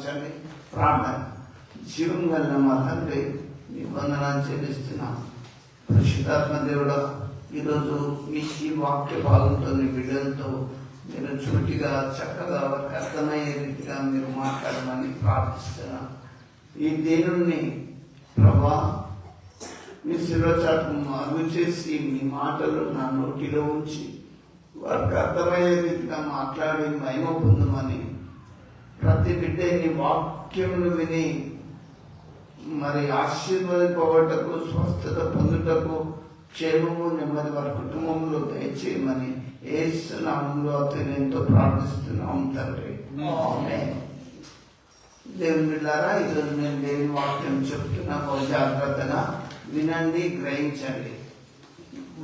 ఉంచండి. ప్రార్థన. జీవం కలిగిన మా తండ్రి, నీ వందనాలు చెల్లిస్తున్నాం. పరిశుద్ధాత్మ దేవుడా, ఈరోజు మీ ఈ వాక్య భాగంతో నీ బిడ్డలతో మీరు చుట్టిగా చక్కగా వారికి అర్థమయ్యే రీతిగా మీరు మాట్లాడమని ప్రార్థిస్తున్నాం. ఈ దేవుణ్ణి ప్రభా మీ శిరోచాటు అరుగు చేసి మీ మాటలు నా నోటిలో ఉంచి వారికి అర్థమయ్యే రీతిగా మాట్లాడి మహిమ పొందమని, ప్రతి బిడ్డ నీ వాక్యమును విని మరి ఆశీర్వదింపబడటకు, స్వస్థత పొందుటకు, క్షేమము నెమ్మది వారి కుటుంబంలో దయచేయమని యేసు నామములో అతనితో ప్రార్థిస్తున్నాం తండ్రి. ఆమేన్. దేవుని బిడ్డలారా, ఈరోజు నేను దేవుని వాక్యం చెప్తున్నా. జాగ్రత్తగా వినండి, గ్రహించండి.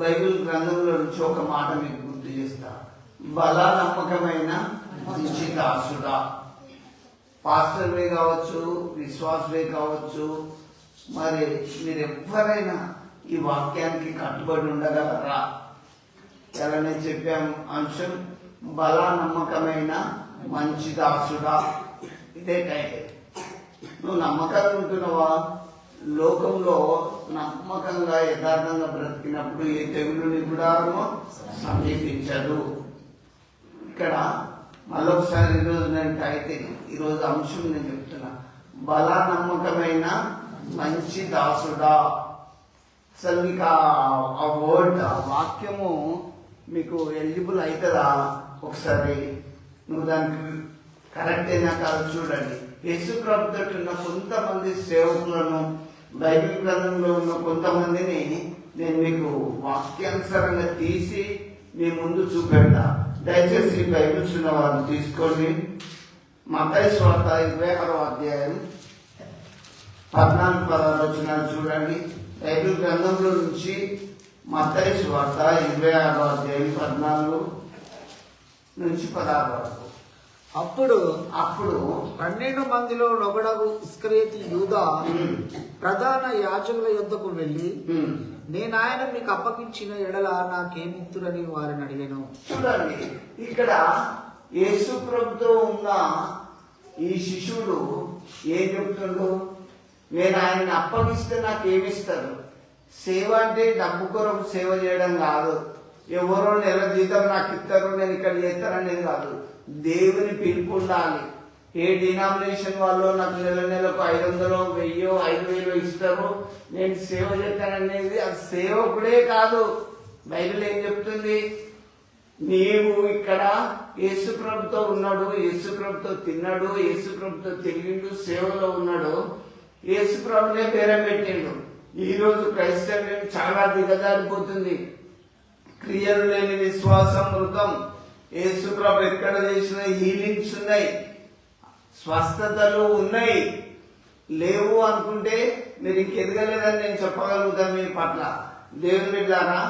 బైబిల్ గ్రంథంలో నుంచి ఒక మాట మీకు గుర్తు చేస్తా. బల నమ్మకమైన మంచి దాసుడా. పాస్టర్లే కావచ్చు, విశ్వాసులే కావచ్చు, మరి మీరు ఎవరైనా ఈ వాక్యానికి కట్టుబడి ఉండగలరా? ఎలా నేను చెప్పాను అంశం, బల నమ్మకమైన మంచి దాసుడా. ఇదే టైటిల్. నువ్వు నమ్మకంగా ఉంటున్నావా? లోకంలో నమ్మకంగా యథార్థంగా బ్రతికినప్పుడు ఏ తెగులుని కూడా సమీపించదు. ఇక్కడ మళ్ళొకసారి ఈరోజు నేను టైటిల్, ఈరోజు అంశం నేను చెప్తున్నా, బల నమ్మకమైన మంచి దాసుడా. అసలు మీకు ఆ వర్డ్, ఆ వాక్యము మీకు ఎలిజిబుల్ అవుతుందా? ఒకసారి నువ్వు దానికి కరెక్ట్ అయినా కాదు చూడండి. యేసు ప్రభుతో ఉన్న కొంతమంది సేవకులను, బైబిల్ గ్రంథంలో ఉన్న కొంతమందిని నేను మీకు వాక్యానుసారంగా తీసి మీ ముందు చూపెడతా. దయచేసి బైబిల్స్ ఉన్న వారిని తీసుకోండి. మత్తయి సువార్త 26వ అధ్యాయం 14-16 వచనాలు చూడండి. బైబిల్ గ్రంథంలో నుంచి మత్తయి సువార్త 26వ అధ్యాయం 14 నుంచి 16 వరకు. అప్పుడు 12 మందిలో ఒకడగు ఇస్కరియోతు యూదా ప్రధాన యాజకుల యొద్దకు వెళ్ళి, నేను ఆయన మీకు అప్పగించిన ఎడల నాకేమిత్తురని వారిని అడిగాను. చూడండి, ఇక్కడ యేసు ప్రభుతో ఉన్న ఈ శిష్యుడు ఏం చెప్తుండు? నేను ఆయన్ని అప్పగిస్తే నాకేమిస్తారు? సేవ అంటే డబ్బు కొరకు సేవ చేయడం కాదు. ఎవరో నెల జీతం నాకు ఇస్తారు, నేను ఇక్కడ చేస్తాననేది కాదు. దేవుని పిలుపు ఉండాలి. ఏ డినామినేషన్ వాళ్ళు నాకు నెలకు 500, 1000, 5000 ఇస్తారు, నేను సేవ చేస్తాననేది అది సేవకుడే కాదు. బైబిల్ ఏం చెప్తుంది? నీవు ఇక్కడ యేసు ప్రభుతో ఉన్నాడు, యేసు ప్రభుతో తిన్నాడు, యేసు ప్రభుతో తిరిగిండు, సేవలో ఉన్నాడు, యేసు ప్రభునే పేరం పెట్టిండు. ఈ రోజు క్రైస్తవ్యం చాలా దిగజారిపోతుంది. క్రియలు లేని విశ్వాసం మృతం. యేసు ప్రభు ఎక్కడ చేసిన హీలింగ్స్ ఉన్నాయి, స్వస్థతలు ఉన్నాయి. లేవు అనుకుంటే మీరు ఇంకెదగలేదని నేను చెప్పగలుగుతాను మీ పట్ల. దేవుని బిడ్డలారా,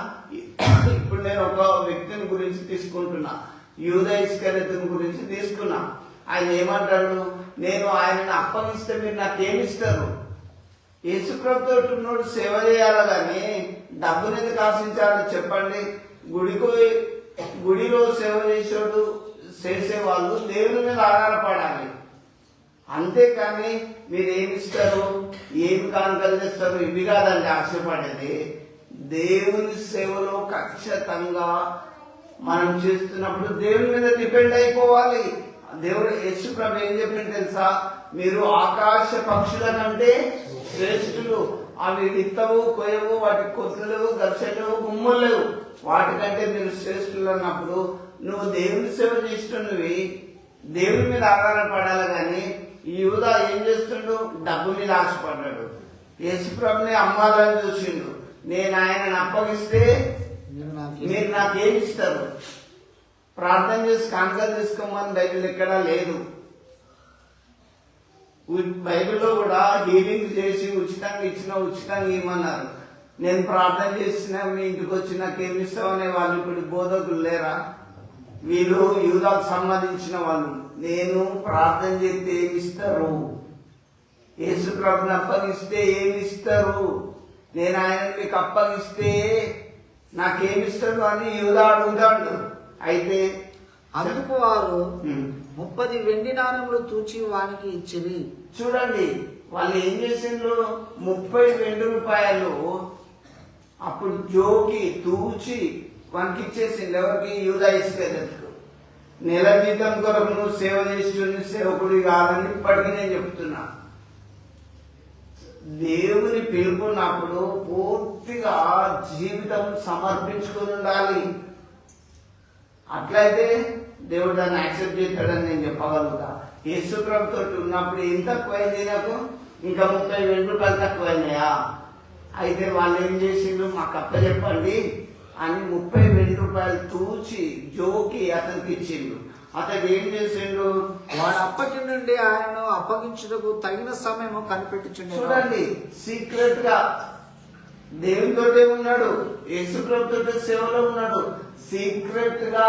ఇప్పుడు నేను ఒక వ్యక్తిని గురించి తీసుకుంటున్నా, యూదా ఇస్కరియోతు గురించి తీసుకున్నా. ఆయన ఏమంటాడు? నేను ఆయనను అప్పగిస్తే మీరు నాకేమిస్తారు? యేసు ప్రభుతో ఉన్నోడు సేవ చేయాలి కానీ డబ్బునేది ఆశించాలని చెప్పండి. గుడిలో సేవ చేసేవాళ్ళు దేవుని మీద ఆధారపడాలి. అంతేకాని మీరు ఏమిస్తారు, ఏమి కానుకలు చేస్తారు, ఇవి కాదండి ఆశపడేది. దేవుని సేవలో ఖచ్చితంగా మనం చేస్తున్నప్పుడు దేవుని మీద డిపెండ్ అయిపోవాలి. దేవుడు యేసు ప్రభు ఏం చెప్పింది తెలుసా? మీరు ఆకాశ పక్షుల కంటే శ్రేష్ఠులు. అవి విత్తవు, కొయ్యవు, వాటికి కొత్తలు లేవు, గర్చలు లేవు, గుమ్మలు లేవు. వాటికంటే మీరు శ్రేష్ఠులు అన్నప్పుడు నువ్వు దేవుని సేవ చేస్తున్నవి దేవుని మీద ఆధారపడాలి. కానీ ఈ యూదా ఏం చేస్తుండు? డబ్బు మీద ఆశపడ్డాడు. యేసు ప్రభుని అమ్మాలని చూసిండు. నేను ఆయనను అప్పగిస్తే మీరు నాకేమిస్తారు? ప్రార్థన చేసి కానుకలు తీసుకోమని బైబిల్ ఎక్కడా లేదు. బైబిల్లో కూడా హీలింగ్ చేసి ఉచితంగా ఇచ్చిన, ఉచితంగా ఇవ్వమన్నారు. నేను ప్రార్థన చేసిన మీ ఇంటికి వచ్చి నాకేమి ఇస్తామనే వాళ్ళు ఇప్పుడు బోధకులు లేరా? వీళ్ళు యూదాకు సంబంధించిన వాళ్ళు. నేను ప్రార్థన చేస్తే ఏమిస్తారు? యేసు ప్రభుని అప్పగిస్తే ఏమిస్తారు? నేను ఆయన మీకు అప్పగిస్తే నాకేమిస్తారు అని యూదా అడుగుతాడు. అయితే అందుకు వారు, 30 వెండి నాణెములు తూచి వానికి ఇచ్చిరి. చూడండి వాళ్ళు ఏం చేసిండ్రు, 30 వెండి రూపాయలు అప్పుడు జోకి తూచి వానికి ఇచ్చేసిండు. ఎవరికి? యూదా ఇస్కరియోతుకు. నెల జీతం కొరకు నువ్వు సేవ చేసి సేవకుడి కాదని ఇప్పటికీ నేను చెప్తున్నా. దేవుని పిలుపున్నప్పుడు పూర్తిగా జీవితం సమర్పించుకుని ఉండాలి. అట్లయితే దేవుడు దాన్ని యాక్సెప్ట్ చేస్తాడని నేను చెప్పగలుగుతా. యేసు ప్రభుతో ఉన్నప్పుడు ఏం తక్కువైంది నాకు? ఇంకా 30 వెండి రూపాయలు తక్కువైనాయా? అయితే వాళ్ళు ఏం చేసిండ్రు, మాకు అప్పచెప్పండి అని 30 వెండి రూపాయలు తూచి జోకి అతనికి ఇచ్చిండ్రు. అతడు ఏం చేసిండు, వాడు అప్పటి నుండి ఆయనను అప్పగించుటకు తగిన సమయం కనిపెట్టుచుండెను. చూడండి సీక్రెట్ గా దేవునితోటే ఉన్నాడు, యేసు ప్రభుతో సేవలో ఉన్నాడు. సీక్రెట్ గా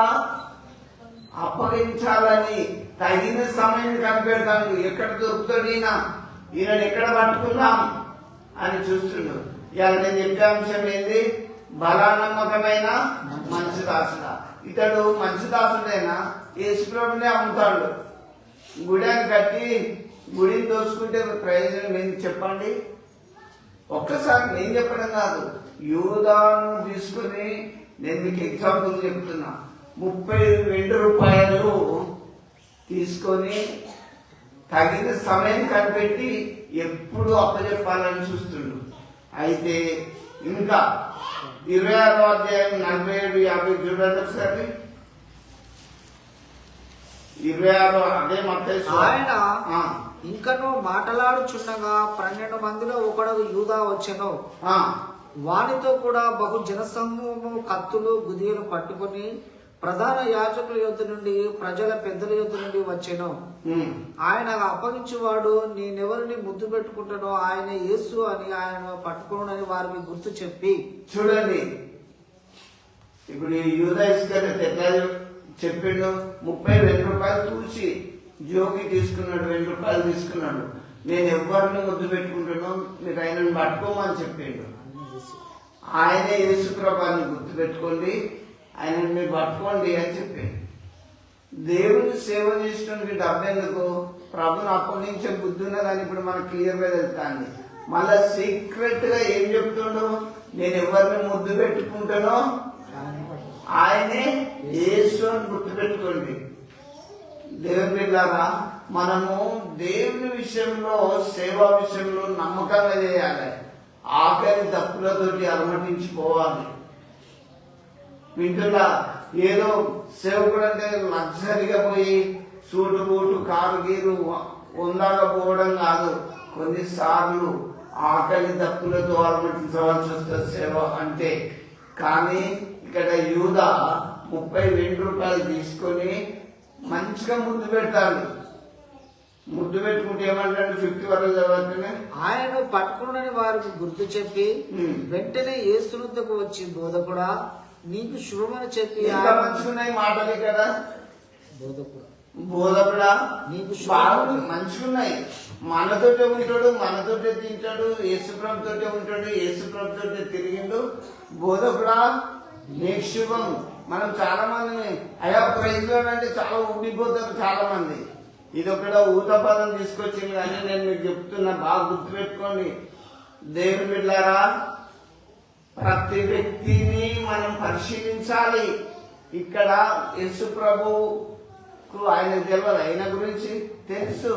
అప్పగించాలని తగిన సమయం కనిపెడతాను. ఎక్కడ దొరుకుతాడు ఈయన ఎక్కడ పట్టుకుందాం అని చూస్తుండు. ఇవాళ నేను చెప్పే అంశం ఏంది? బలానమ్మకమైన మంచి దాసుడా. ఇతడు మంచి దాసుడైనా యేసు ప్రభునే అమ్ముతాడు. గుడిని కట్టి గుడిని దోచుకుంటే ప్రయోజనం ఏంటి చెప్పండి? ఒక్కసారి నేను చెప్పడం కాదు, యూదాను తీసుకుని నేను మీకు ఎగ్జాంపుల్ చెప్తున్నా. 30 వెండి రూపాయలు తీసుకొని తగిన సమయం కనిపెట్టి ఎప్పుడు అప్పచెప్పాలని చూస్తుండు. అయితే ఇంకా 26వ అధ్యాయం 47, 50 చూడండి ఒకసారి. 26 అదే మత్తయి. ఆయన ఇంకను మాటలాడుచుండగా 12 మందిలో ఒకడు యూదా వచ్చెను. వానితో కూడా బహు జనసమూహము కత్తులు గుదియలు పట్టుకొని ప్రధాన యాజకుల యొద్ద నుండి ప్రజల పెద్దల యొద్ద నుండి వచ్చెను. ఆయన అప్పగించేవాడు నేనెవరిని ముద్దు పెట్టుకుంటానో ఆయన యేసు అని ఆయన పట్టుకోనని వారికి గుర్తు చెప్పి. చూడండి ఇప్పుడు యూదా ఇస్కరియోతు ఎట్లా చెప్పిండు, 30 వెండి రూపాయలు తూచి జోకి తీసుకున్నాడు, 2 రూపాయలు తీసుకున్నాడు. నేను ఎవరిని ముద్దు పెట్టుకుంటానో మీరు ఆయనను పట్టుకోమని చెప్పిండు. ఆయనే యేసు ప్రభుని గుర్తు పెట్టుకోండి, ఆయనను మీరు పట్టుకోండి అని చెప్పిండు. దేవుని సేవ చేసినటువంటి డబ్బెందుకు? ప్రభుని అప్పగించే బుద్ధి ఉన్నదని ఇప్పుడు మనకు క్లియర్ గా తెలుస్తుంది. మళ్ళా సీక్రెట్ గా ఏం చెప్తుండో, నేను ఎవరిని ముద్దు పెట్టుకుంటానో ఆయనే యేసు అని గుర్తు పెట్టుకోండి. దేవుని బిడ్డలారా, మనము దేవుని విషయంలో సేవా విషయంలో నమ్మకంగా చేయాలి. ఆఖరి తప్పులతోటి అలమటించిపోవాలి. వింటున్నా, ఏదో సేవకుడు అంటే లగ్జరీగా పోయి సూటు బూటు కారు గీరు ఉందాక పోవడం కాదు. కొన్నిసార్లు ఆకలి తప్పులతో అలమటించవలసి వస్తుంది సేవ అంటే. కానీ ఇక్కడ యూదా 30 వెండి రూపాయలు తీసుకొని మంచిగా ముద్దు పెడతాడు. ముద్దు పెట్టుకుంటే ఏమంటాడు? 50 వరకు చదవగానే ఆయన పట్టుకున్నని వారికి గుర్తు చెప్పి వెంటనే యేసునొద్దకు వచ్చి బోధకుడా నీకు శుభమని చెప్పి. మంచుకున్నాయి మాటలు కదా, బోధకుడా నీకు మంచుకున్నాయి. మనతోటే ఉంటాడు, మనతోటే తింటాడు, యేసుప్రభుతోటే ఉంటాడు, యేసుప్రభుతోటే తిరిగిండు. బోధకుడా నీకు శుభం. మనం చాలా మందిని అయా ప్రైజ్ అంటే చాలా ఉండిపోతారు చాలా మంది. ఇది ఒకటి ఊత పదం తీసుకొచ్చింది. కానీ నేను మీకు చెప్తున్నా, బాగా గుర్తుపెట్టుకోండి దేవుని బిడ్డలారా, ప్రతి వ్యక్తిని మనం పరిశీలించాలి. ఇక్కడ యేసు ప్రభుకు ఆయన తెలియదు, ఆయన గురించి తెలుసు.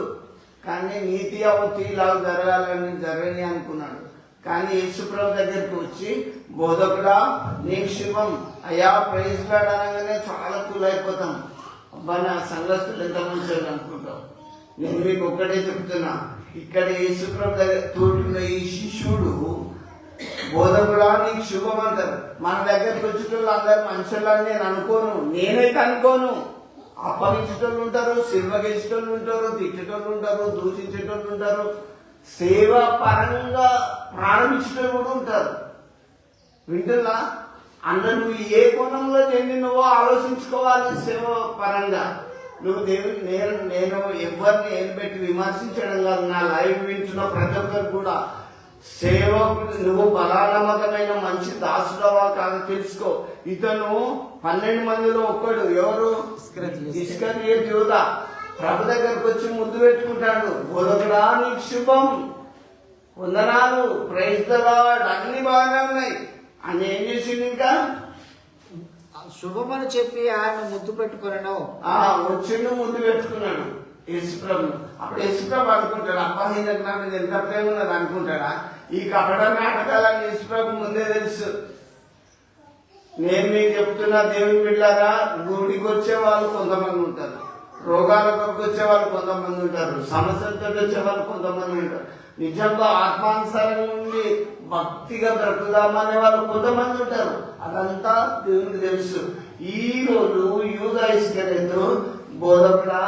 కానీ నీతి అవతి ఇలా జరగని అనుకున్నాడు. కానీ యేసు ప్రభు దగ్గరికి వచ్చి బోధకుడా నీకు శుభం, అయ్యా ప్రైజ్ లాడ్ అనగానే చాలా కూల్ అయిపోతాం. అబ్బా నా సంఘస్థులు ఎంత మంచి అనుకుంటాం. నేను మీకు ఒక్కటే చెప్తున్నా, ఇక్కడ యేసు ప్రభు దగ్గర తోడున్న ఈ శిష్యుడు బోధకుడా నీకు శుభం అంటారు. మన దగ్గరికి వచ్చేటోళ్ళు అందరు మనుషులని నేను అనుకోను, నేనైతే అనుకోను. అప్పగించేటోళ్ళు ఉంటారు, సిల్వగేసేటోళ్ళు ఉంటారు, తిట్టేటోళ్ళు ఉంటారు, దూషించేటోళ్ళు ఉంటారు, సేవ పరంగా ప్రారంభించేటోళ్ళు కూడా ఉంటారు. వింటున్నా, అందరు నువ్వు ఏ కోణంలో చెందినవో ఆలోచించుకోవాలి. సేవ పరంగా నువ్వు దేవుని నేను ఎవరిని ఏలుపెట్టి విమర్శించడం కాదు. నా లైవ్ వింటున్న ప్రతి ఒక్కరు కూడా సేవకుడు నువ్వు బలానమ్మకమైన మంచి దాసుడవా కాదు తెలుసుకో. ఇతను 12 మందిలో ఒక్కడు. ఎవరు? ఇస్కరియోతు యూదా. ప్రభు దగ్గరకు వచ్చి ముద్దు పెట్టుకుంటాడు. బోధకుడా నీకు శుభం, వందనాలు, ప్రైజ్ ద లార్డ్, అన్ని బాగానే ఉన్నాయి అని ఏం చేసిండు? ఇంకా శుభమని చెప్పి ఆయన ముద్దు పెట్టుకున్నాను. వచ్చిండు, ముద్దు పెట్టుకున్నాడు యేసుప్రభు. అప్పుడు యేసుప్రభు అనుకుంటాడు, అబ్బా నీ దగ్గర నా మీద ఎంత ప్రేమ ఉన్నది అనుకుంటాడా? ఈ కపట నాటకాలని యేసుప్రభు ముందే తెలుసు. నేను మీకు చెప్తున్నా దేవుని బిడ్డలారా, గుడికి వచ్చే వాళ్ళు కొంతమంది ఉంటారు, రోగాల కొరకు వచ్చే వాళ్ళు కొంతమంది ఉంటారు, సమస్యలతో వచ్చే వాళ్ళు కొంతమంది ఉంటారు, నిజంగా ఆత్మానుసారంగా ఉండి భక్తిగా బ్రతుకుదామనే వాళ్ళు కొంతమంది ఉంటారు. అదంతా దేవునికి తెలుసు. ఈ రోజు యూదా ఇస్కరియోతు బోధకుడా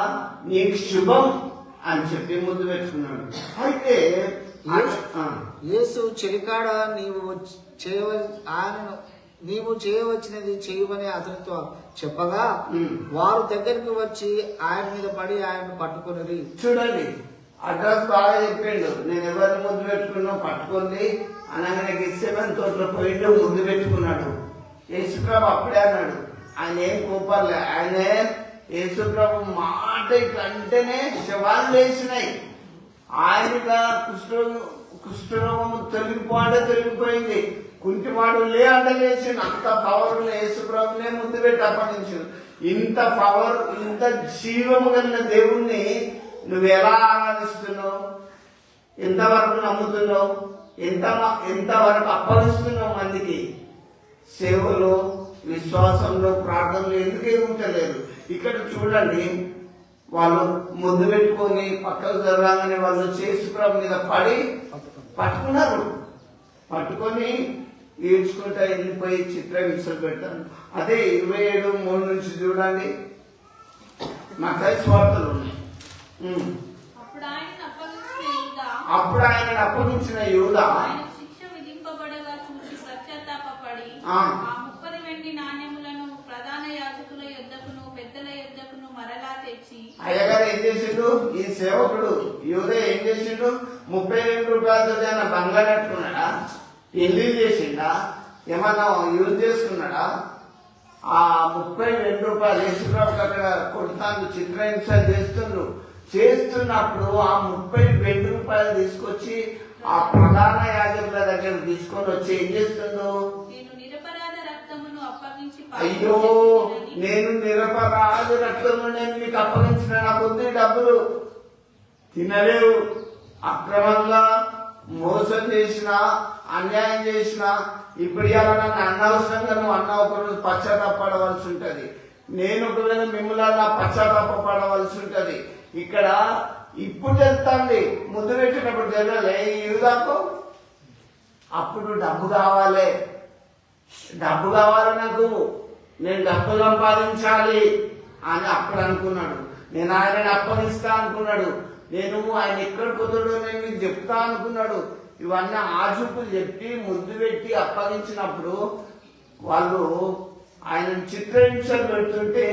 నీకు శుభం అని చెప్పి ముద్దు పెట్టుకున్నాడు. అయితే యేసు చెలికాడ నీవు చేయవచ్చినది చేయమని అతనితో చెప్పగా వారు దగ్గరికి వచ్చి ఆయన మీద పడి ఆయన పట్టుకుని. చూడండి, అడ్రస్ బాగా చెప్పిండు. నేను ఎవరిని ముద్దు పెట్టుకున్నా పట్టుకుంది అనగానే గెత్సేమని తోటలో పోయిండు, ముద్దు పెట్టుకున్నాడు. యేసుప్రభు అప్పుడే అన్నాడు, ఆయన ఏం కోపాలే. ఆయనే యేసుప్రభు మాట ఇట్లంటేనే శవాలు వేసినాయి. ఆయన కుష్ఠరోగము తొలగిపోయింది, కుంటివాడు లే అంటలేసిండు. అంత పవర్ ఉన్న యేసుప్రభునే ముద్దు పెట్టి అప్పగించిండు. ఇంత పవర్, ఇంత జీవము కలిగిన దేవుణ్ణి నువ్వు ఎలా ఆరాధిస్తున్నావు, ఎంతవరకు నమ్ముతున్నావు, ఎంతవరకు అప్పగిస్తున్నావు మందికి? సేవలో, విశ్వాసంలో, ప్రార్థనలో ఎందుకు ఎదుగుతలేదు? ఇక్కడ చూడండి, వాళ్ళు ముద్దు పెట్టుకొని పక్కకు జరగాలని వాళ్ళు యేసుప్రభు మీద పడి పట్టుకున్నారు. పట్టుకొని ఈడ్చుకుంటా వెళ్ళిపోయి చిత్రహింసలు పెట్టాను. అదే 27:3 నుంచి చూడండి, మత్తయి సువార్తలు ఉన్నాయి. అప్పుడు ఆయన అప్పగించిన యూదా శిక్ష విధింపబడగా చూసి పశ్చాత్తాపపడి 30 వెండి నాణెములను ప్రధాన యాజకుల యొద్దకును పెద్దల యొద్దకును మరలా తెచ్చి. అయ్యగారు ఏం చేసిండు? ఈ సేవకుడు యూదా ఏం చేసిండు? 32 రూపాయలతో ఏమైనా బంగారు కట్టుకున్నాడా? పెళ్లి చేసిండా? ఏమన్నా యూజ్ చేసుకున్నాడా? ఆ 32 రూపాయలు యేసుప్రభుకి అక్కడ కొడతాను, చిత్రహింసలు చేస్తున్నప్పుడు ఆ 32 రూపాయలు తీసుకొచ్చి ఆ ప్రధాన యాజకుల దగ్గర తీసుకొని వచ్చి ఏం చేస్తుందో, అయ్యో నేను నిరపరాధ రక్తము నేను మీకు అప్పగించిన, నా కొద్ది డబ్బులు తినలేవు, అక్రమంగా మోసం చేసిన, అన్యాయం చేసిన, ఇప్పుడు ఇలా నన్ను అనవసరంగా నువ్వు అన్న ఒకరోజు పశ్చాత్తాపడవలసి ఉంటది. నేను ఒకవేళ మిమ్మల్ని పశ్చాత్తాపడవలసి ఉంటది. ఇక్కడ ఇప్పుడు తెలుస్తుంది, ముద్దు పెట్టేటప్పుడు తెలియలే యూదాకు. అప్పుడు డబ్బు కావాలి నాకు, నేను డబ్బు సంపాదించాలి అని అప్పుడు అనుకున్నాడు. నేను ఆయనని అప్పగిస్తా అనుకున్నాడు. నేను ఆయన ఎక్కడ కుదరడో నేను మీకు చెప్తా అనుకున్నాడు. ఇవన్నీ ఆజుపులు చెప్పి ముద్దు పెట్టి అప్పగించినప్పుడు వాళ్ళు ఆయన చిత్రహింసలు పెడుతుంటే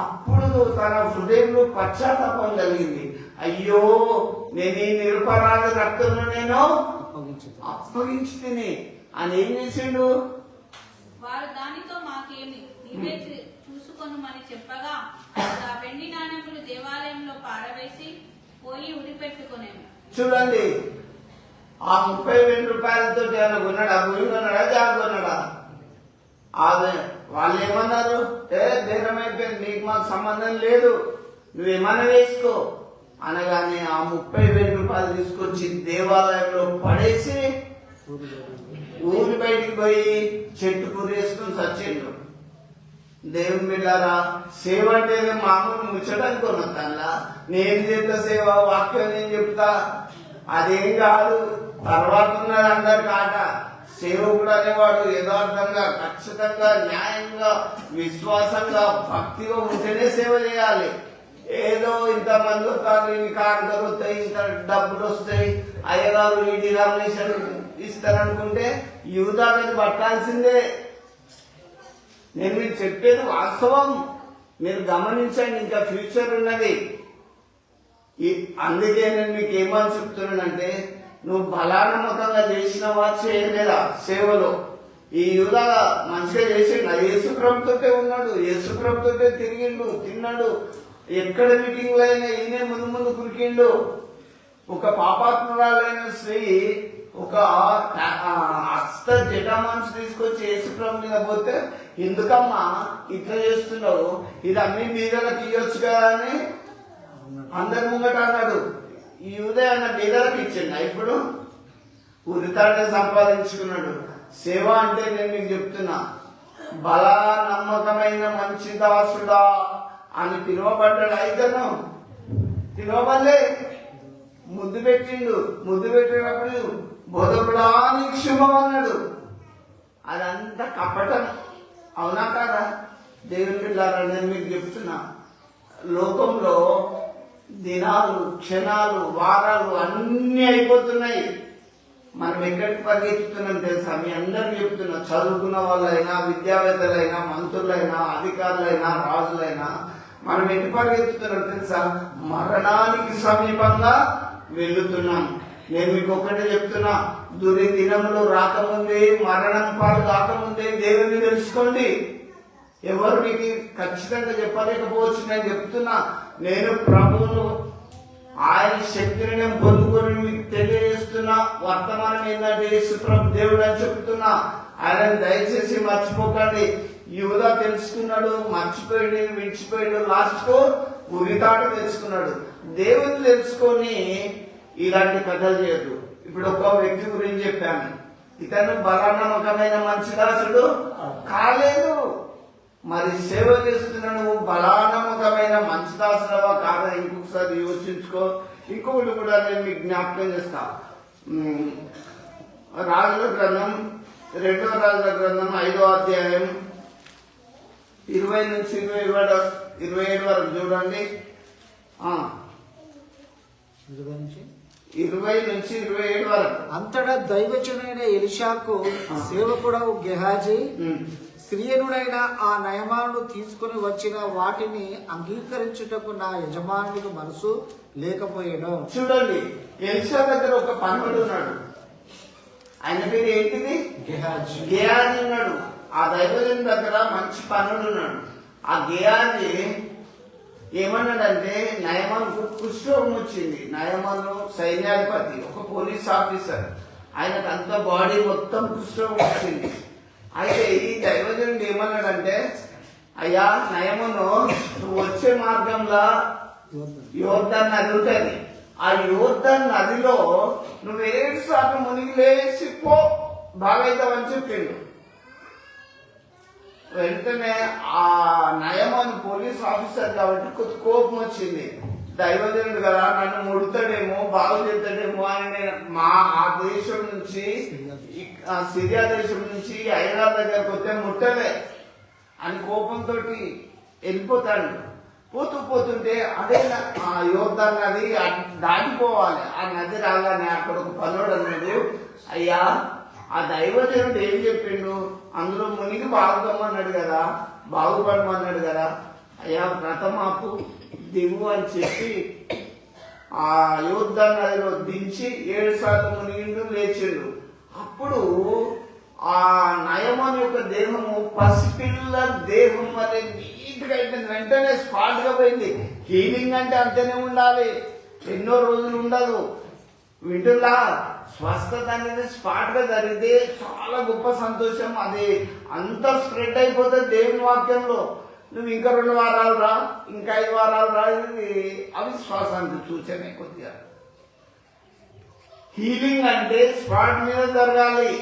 అప్పుడు తన హృదయంలో పశ్చాత్తాపం కలిగింది. అయ్యో నేను ఈ నిరపరాధ రక్తంలో నేను అప్పగించి తిని అని ఏం చేసిండు? వారు దానితో మాకేమి, నీవే చూసుకొనుమని చెప్పగా ఆ వెండి నాణెములు దేవాలయంలో పారవేసి పోయి ఉడిపెట్టుకునేము. చూడండి, ఆ 32 రూపాయలతో ఏమైనా కొన్నాడా? భూమి కొన్నాడా? జాబ్ కొన్నాడా? వాళ్ళు ఏమన్నారు? బేరం అయిపోయింది, నీకు మాకు సంబంధం లేదు, నువ్వేమన్నా వేసుకో అనగానే ఆ 32 రూపాయలు తీసుకొచ్చి దేవాలయంలో పడేసి ఊరి బయటికి పోయి చెట్టు కూరేసుకుని చచ్చిండ్రు. దేవుని బిడ్డారా, సేవ అంటే మామూలు ముచ్చడానికి కొనొద్దా? నేను చేత సేవ, వాక్యం నేను చెప్తా, అదేం కాదు. తర్వాత ఉన్నది అందరికి ఆట. సేవకుడు అనేవాడు యథార్థంగా, ఖచ్చితంగా, న్యాయంగా, విశ్వాసంగా, భక్తిగా ఉంటేనే సేవ చేయాలి. ఏదో ఇంతమంది వస్తారు, ఇన్ని కానుకలు వస్తాయి, ఇంత డబ్బులు వస్తాయి, అయ్యగారు ఈ డినామినేషన్ ఇస్తారనుకుంటే యూదా మీద పట్టాల్సిందే. నేను మీకు చెప్పేది వాస్తవం, మీరు గమనించండి. ఇంకా ఫ్యూచర్ ఉన్నది. అందుకే నేను మీకు ఏమని చెప్తున్నానంటే, నువ్వు బలానమ్మకంగా చేసినవా చేయలేదా సేవలో? ఈ యూదా మంచిగా చేసిండు, యేసుప్రభుతోటే ఉన్నాడు, యేసుప్రభుతోటే తిరిగిండు, తిన్నాడు, ఎక్కడ మీటింగ్లో అయినా ఈయనే ముందు ముందు కురికిండు. ఒక పాపాత్మురాలైన స్త్రీ ఒక హస్త జటామాంస తీసుకొచ్చి యేసుప్రభు మీద పోతే, ఎందుకమ్మా ఇట్లా చేస్తున్నావు, ఇది అన్ని బీదలకు తీయొచ్చు కదా అని అందరి ముంగట అన్నాడు. ఈ ఉదయం అన్న బీదలకు ఇచ్చిండు. ఇప్పుడు ఉరితాడే సంపాదించుకున్నాడు. సేవ అంటే నేను మీకు చెప్తున్నా, బలా నమ్మకమైన మంచి దాసుడా అని పిలువబడ్డాడు. అయితేను పిలువబడలే, ముద్దు పెట్టిండు. ముద్దు పెట్టినప్పుడు బోధకుడా నీకు శుభం అన్నాడు. అదంతా కపటం. అవునా కాదా? దేవుని పిల్లారా, నేను మీకు చెప్తున్నా, లోకంలో దినాలు, క్షణాలు, వారాలు అన్నీ అయిపోతున్నాయి. మనం ఎక్కడికి పరిగెత్తుతున్నాం తెలుసా? మీ అందరికి చెప్తున్నా, చదువుకున్న వాళ్ళైనా, విద్యావేత్తలైనా, మంత్రులైనా, అధికారులైనా, రాజులైనా, మనం ఎటు పరిగెత్తుతున్నాం తెలుసా? మరణానికి సమీపంగా వెళ్తున్నాం. నేను మీకు ఒక్కటే చెప్తున్నా, దురి దినములు రాకముందే, మరణం పాలు కాకముందే దేవుని తెలుసుకోండి. ఎవరు మీకు ఖచ్చితంగా చెప్పలేకపోవచ్చు. నేను చెప్తున్నా, నేను ప్రభువును ఆయన శక్తిని నేను పొందుకొని మీకు తెలియజేస్తున్నా. వర్తమానం ఏంటంటే యేసు ప్రభు దేవుడు అని చెప్తున్నా. ఆయన దయచేసి మర్చిపోకండి. యూదా తెలుసుకున్నాడు, మర్చిపోయాడు, విడిచిపోయాడు, లాస్ట్ కు ఉరితాడు తెలుసుకున్నాడు. దేవుని తెలుసుకొని ఇలాంటి కథలు చేయదు. ఇప్పుడు ఒక వ్యక్తి గురించి చెప్పాను, ఇతను బలానమ్మకమైన మంచి దాసుడు కాలేదు. మరి సేవ చేస్తున్న నువ్వు బలానమ్మకమైన మంచి దాసులవా కాదా? ఇంకొకసారి యోచించుకో. ఇంకొకటి కూడా నేను మీకు జ్ఞాపకం చేస్తా. రాజుల గ్రంథం, 2వ రాజుల గ్రంథం 5వ అధ్యాయం 20 నుంచి 27 వరకు చూడండి. 20 నుంచి 27 వరకు. అంతటా దైవజనుడైన ఎలీషాకు సేవకుడు గెహాజీ స్త్రీయనుడైన ఆ నయమాను తీసుకుని వచ్చిన వాటిని అంగీకరించుటకు నా యజమానుడికి మనసు లేకపోయాను. చూడండి, ఎలీషా దగ్గర ఒక పనుడు ఉన్నాడు. ఆయన పేరు ఏంటిది? గెహాజీ ఉన్నాడు. ఆ దైవజనుడి దగ్గర మంచి పనుడు ఉన్నాడు. ఆ గెహాజీ ఏమన్నాడంటే, నయమాన్కు కుష్ఠరోగం వచ్చింది. నయమాను సైన్యాధిపతి, ఒక పోలీస్ ఆఫీసర్. ఆయనకు అంత బాడీ మొత్తం కుష్ఠరోగం వచ్చింది. అయితే ఈ దైవజనుడు ఏమన్నాడంటే, అయ్యా నయమును, నువ్వు వచ్చే మార్గంలో యోర్దాన్ నది ఉంటుంది. ఆ యోర్దాన్ నదిలో నువ్వు 7 సార్లు మునిగి లేచి పో, బాగైతావని చెప్పిండు. వెంటనే ఆ నయమాను పోలీస్ ఆఫీసర్ కాబట్టి కొద్ది కోపం వచ్చింది. దైవజనుడు కదా, నన్ను ముడతాడేమో, బాగు చేస్తాడేమో అని ఆ దేశం నుంచి, సిరియా దేశం నుంచి ఐరాన్ దగ్గరకు వస్తే ముట్టలే అని కోపంతో వెళ్ళిపోతాడు. పోతుంటే అదే ఆ యోర్దాన్ నది దాటిపోవాలి. ఆ నది రాగానే అక్కడ ఒక పనుడు అన్నాడు, అయ్యా ఆ దైవజనుడు ఏం చెప్పిండు, అందులో మునిగి బాగుపడమన్నాడు కదా, బాగుపడమన్నాడు కదా, అయ్యా వ్రతమాపు దిగు అని చెప్పి ఆ యోర్దాన్ నదిలో దించి 7 సార్లు మునిగిండు, లేచిండు. అప్పుడు ఆ నయమాన్ యొక్క దేహము పసిపిల్ల దేహం వల్ల నీట్ గా అయిపోయింది. వెంటనే స్పాట్ గా పోయింది. హీలింగ్ అంటే అంతనే ఉండాలి, ఎన్నో రోజులు ఉండదు. వింటున్నా, స్వస్థత అనేది స్పాట్ గా జరిగితే చాలా గొప్ప సంతోషం. అది అంత స్ప్రెడ్ అయిపోతుంది దేవుని వాక్యంలో. నువ్వు ఇంకా 2 వారాలు రా, ఇంకా 5 వారాలు రా, ఇది అవిశ్వాసానికి సూచనే. కొద్దిగా హీలింగ్ అంటే స్పాట్ మీద జరగాలి.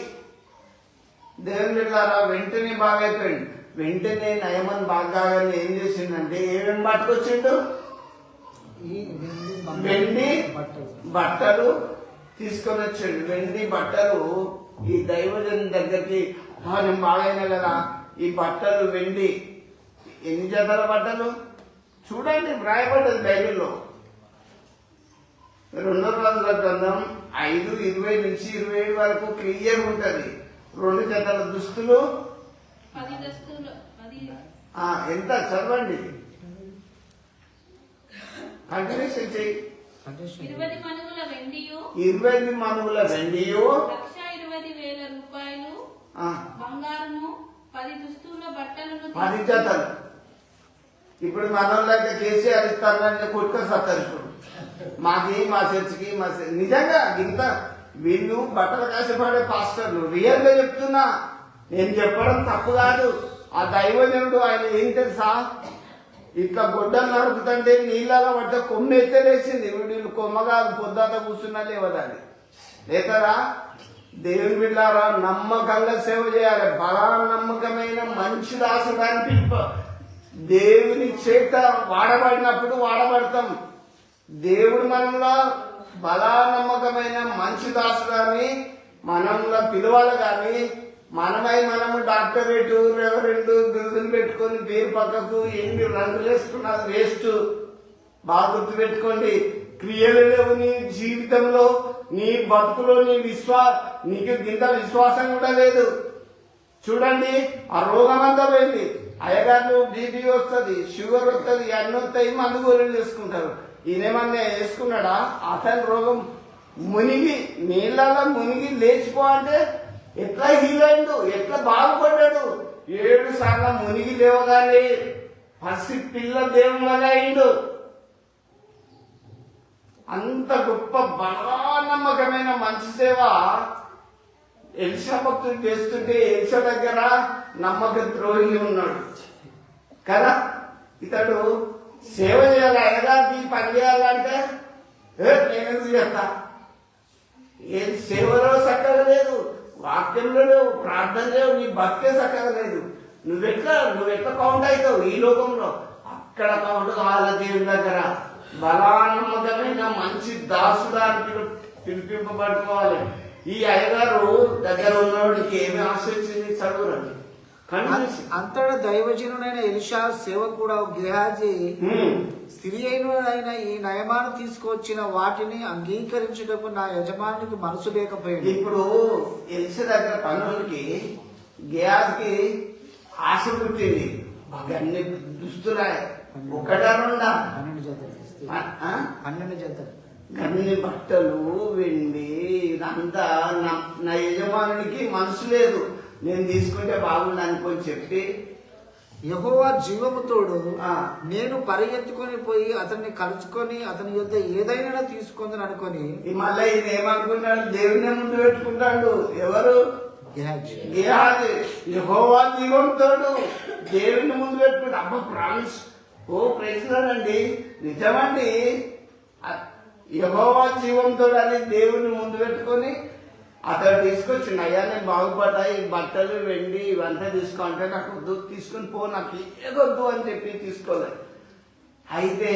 దేవుని బిడ్డలారా, వెంటనే బాగైపోయింది. వెంటనే నయమన్ బాగానే ఏం చేసిందంటే, ఏమేమి పట్టుకొచ్చిండు? వెండి బట్టలు తీసుకొని వచ్చాడు. వెండి బట్టలు ఈ దైవజన్ దగ్గరికి, నేను బాగైనా కదా, ఈ బట్టలు వెండి. ఎన్ని జతల బట్టలు చూడండి, వ్రాయబడ్డది బైబిల్లో. 2వ రాజుల గ్రంథం 5:20 నుంచి 27 వరకు క్లియర్ ఉంటది. 2 జతల దుస్తులు, 10 దుస్తులు. ఎంత చదవండి, కంటిన్యూషన్ చెయ్యి. 20 మణుగుల వెండియు, 20 మణుగుల వెండియు, 1,20,000 రూపాయలు బంగారము, 10 దుస్తుల బట్టలను, 10 జతలు. ఇప్పుడు మనోళ్ళైతే కేసీఆర్ ఇస్తానంటే కొట్టుకొని సత్తారు. ఇప్పుడు మా చర్చికి నిజంగా ఇంత వీళ్ళు బట్టలు కాసిపడే పాస్టర్లు రియల్ గా చెప్తున్నా, నేను చెప్పడం తప్పు కాదు. ఆ దైవజనుడు ఆయన ఏం తెలుసా, ఇట్లా గొడ్డలు నరుకుతుంటే నీళ్ళలో పడ్డ కొమ్మ ఎత్తలేసింది. వీళ్ళు కొమ్మగా పొద్దాత కూర్చున్నా లేవదాన్ని లేతరా. దేవుని బిడ్డారా, నమ్మకంగా సేవ చేయాలి. బలా నమ్మకమైన మంచి దాసుడానికి దేవుని చేత వాడబడినప్పుడు వాడబడతాం. దేవుడు మనలో బలా నమ్మకమైన మంచి దాసులని మనలో పిలవాలి. కానీ మనము డాక్టరేటు రెవరెండు బిరుదులు పెట్టుకొని పేరు పక్కకు ఎన్ని రంగులు వేసుకున్నది వేస్ట్. బాగా గుర్తు పెట్టుకోండి. క్రియలు లేవు నీ జీవితంలో, నీ బతుకులో నీకు ఇంత విశ్వాసం కూడా లేదు. చూడండి, ఆ రోగం అంతా పోయింది. అయ్యగారు బీపీ వస్తుంది, షుగర్ వస్తుంది, అన్నీ వస్తాయి, మందు గోళీలు చేసుకుంటారు. ఈయనేమన్నా వేసుకున్నాడా? అతని రోగం నీళ్ళలో మునిగి లేచిపో అంటే ఎట్లా హీల్ అయిండు, ఎట్లా బాగుపడ్డాడు. 7 సార్లు మునిగి లేవగానే పసి పిల్ల దేవులాగా అయిండు. అంత గొప్ప బలా నమ్మకమైన మంచి సేవ ఎలిషా భక్తుడు చేస్తుంటే ఎలిషా దగ్గర నమ్మక ద్రోహి ఉన్నాడు కదా. ఇతడు సేవ చేయాలి, అయ్యగారికి పని చేయాలంటే నేనెందుకు చేస్తా. ఏది సేవలో చక్కగా లేదు, వాక్యంలో లేవు, ప్రార్థన లేవు, నీ బతికే చక్కగా లేదు. నువ్వెట్లా కౌంట్ అవుతావు ఈ లోకంలో? అక్కడ కౌంట్ కావాలి దేవుని దగ్గర. బలా నమ్మకమైన మంచి దాసుడానికి పిలిపింపబడుకోవాలి. ఈ అయ్యగారు దగ్గర ఉన్నవాడికి ఏమి ఆశించింది చదువురండి. అంతటా దైవజనుడైన ఎలీషా సేవకుడు గెహాజీ స్త్రీ అయిన ఈ నయమాను తీసుకొచ్చిన వాటిని అంగీకరించుటకు నా యజమానికి మనసు లేకపోయింది. ఇప్పుడు ఎలీషా దగ్గర పనులకి గెహాజీకి ఆశ పుట్టింది. అన్ని దుస్తులా ఒకటా రెండా 12 జతలు గన్ని బట్టలు వెండి ఇదంతా నా యజమానునికి మనసు లేదు. నేను తీసుకుంటే బాగుంది అనుకొని చెప్పి యెహోవా జీవముతోడు నేను పరిగెత్తుకొని పోయి అతన్ని కలుసుకొని అతని యొద్ద ఏదైనా తీసుకుందని అనుకొని మళ్ళీ ఈయన ఏమనుకుంటాడు? దేవుని ముందు పెట్టుకుంటాడు. ఎవరు? గెహాజీ. యెహోవా జీవంతోడు దేవుని ముందు పెట్టుకుంటాడు. అబ్బా ప్రామిస్. ఓ ప్రశ్నండి, నిజమండి. యెహోవా జీవంతోడు అని దేవుని ముందు పెట్టుకొని అతడు తీసుకొచ్చిండు. అయ్యా నేను బాగుపడ్డా, ఈ బట్టలు వెండి ఇవంతా తీసుకో అంటే నాకు వద్దు, తీసుకుని పో, నాకు ఏదొద్దు అని చెప్పి తీసుకోలేదు. అయితే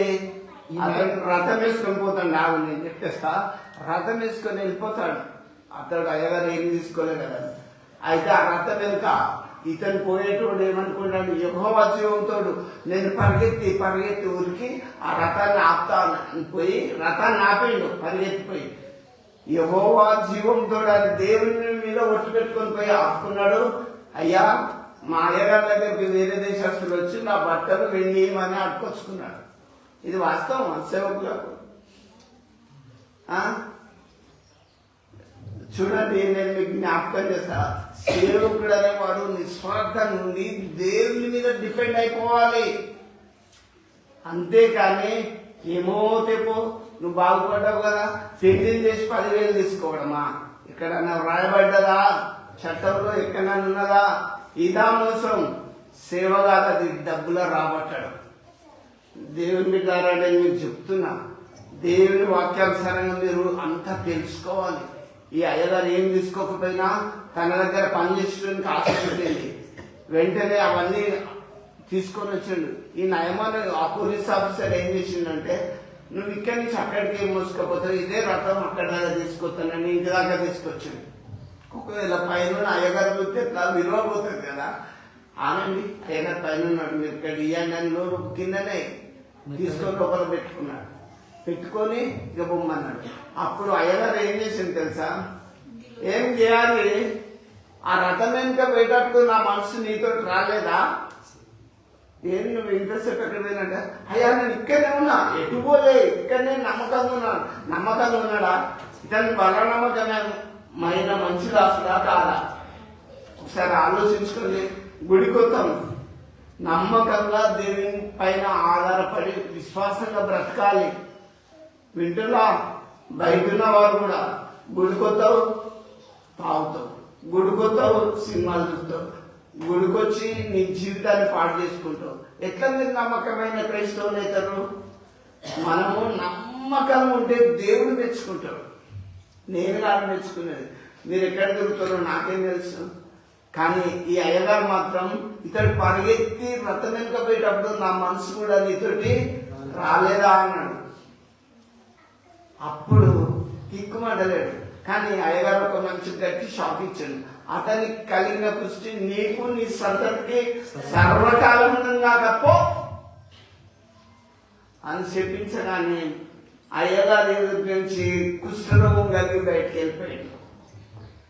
అతను రథం వేసుకొని పోతాడు. నాకు నేను చెప్పేస్తా, రథం వేసుకొని వెళ్ళిపోతాడు. అతడు అయ్యగారు ఏం తీసుకోలేదు కదా. అయితే ఆ రథం వెనుక ఇతను పోయేటోడు ఏమనుకున్నాడు? యెహోవా జీవంతోడు నేను పరిగెత్తి ఊరికి ఆ రథాన్ని ఆపుతాను పోయి రథాన్ని ఆపేయండు పరిగెత్తిపోయి. యెహోవా జీవంతో అని దేవుని మీద ఒట్టు పెట్టుకొని పోయి ఆపుకున్నాడు. అయ్యా మా అయ్యగారి దగ్గరికి వేరే దేశస్తులు వచ్చి నా బట్టలు వెండి అని అట్టుకొచ్చుకున్నాడు. ఇది వాస్తవం సేవకులకు. చూడండి, నేను మీకు జ్ఞాపకం చేస్తా. సేవకుడు అనేవాడు నిస్వార్థం నుండి దేవుని మీద డిపెండ్ అయిపోవాలి. అంతేకాని ఏమో తెపో నువ్వు బాగుపడ్డావు కదా పెళ్లి చేసి 10,000 తీసుకోవడమా? ఎక్కడన్నా వ్రాయబడ్డదా? చట్టంలో ఎక్కడన్నా ఉన్నదా? ఇదా మోసం. సేవ కాదు, డబ్బుల రాబట్టడం. దేవుని బిడ్డారా, నేను మీకు చెప్తున్నా, దేవుని వాక్యానుసారంగా మీరు అంతా తెలుసుకోవాలి. ఈ అయ్యగారు ఏం తీసుకోకపోయినా తన దగ్గర పనిచేసడానికి ఆశపడింది. వెంటనే అవన్నీ తీసుకొని వచ్చిండు. ఈ నయమాన్ ఆ పోలీస్ ఆఫీసర్ ఏం చేసిండంటే, నువ్వు ఇక్కడి నుంచి అక్కడికి ఏం మోసుకపోతావు, ఇదే రథం అక్కడ దాకా తీసుకొస్తానని ఇంటి దాకా తీసుకొచ్చింది. ఒకవేళ పైన అయ్యగారు చూస్తే ఎట్లా విలువపోతుంది కదా. ఆనండి అయ్యగారు పైన ఉన్నాడు, మీరు ఇక్కడ ఇవ్వండి అని నోరు కిందనే తీసుకొని లోపల పెట్టుకొని ఇక బొమ్మన్నాడు. అప్పుడు అయ్యగారు ఏం చేసింది తెలుసా? ఏం చేయాలి? ఆ రథం వెనుక పోయేటప్పుడు నా మనసు నీతో రాలేదా? ఏం నువ్వు ఇంట్రెస్ట్ ఎక్కడ పోయినంటే, అయ్యా నేను ఇక్కడనే ఉన్నా, ఎటు పోలే, ఇక్కడనే నమ్మకంగా ఉన్నాడా? ఇతను బల నమ్మకమైన మంచి రాసుడా కాదా? ఒకసారి ఆలోచించుకొని గుడికి వస్తాం. నమ్మకంగా దేవుని పైన ఆధారపడి విశ్వాసంగా బ్రతకాలి. వింటున్నా? బయటున్న వారు కూడా గుడికొస్తావు, తాగుతావు, గుడికొస్తావు, సినిమాలు చూస్తావు, గుడికొచ్చి నీ జీవితాన్ని పాడు చేసుకుంటావు. ఎట్లా మీరు నమ్మకమైన క్రైస్తవులు అవుతారు? మనము నమ్మకం ఉంటే దేవుడు మెచ్చుకుంటాడు. నేను కాదు మెచ్చుకునేది. మీరు ఎక్కడ దొరుకుతారో నాకేం తెలుసు. కానీ ఈ అయ్యగారు మాత్రం ఇతడు పరిగెత్తి రథం వెనుకపోయేటప్పుడు నా మనసు కూడా నీతోటి రాలేదా అన్నాడు. అప్పుడు కిక్కుమంటలేడు. కానీ అయ్యగారు ఒక మంచి గట్టి షాక్ ఇచ్చాడు. అతనికి కలిగిన దృష్టి నీకు నీ సంతతికి సర్వకాలం కాకపో అని చెప్పించగానే అయ్యగారి నుంచి కుష్ఠరోగం కలిగి బయటకు వెళ్ళిపోయాడు.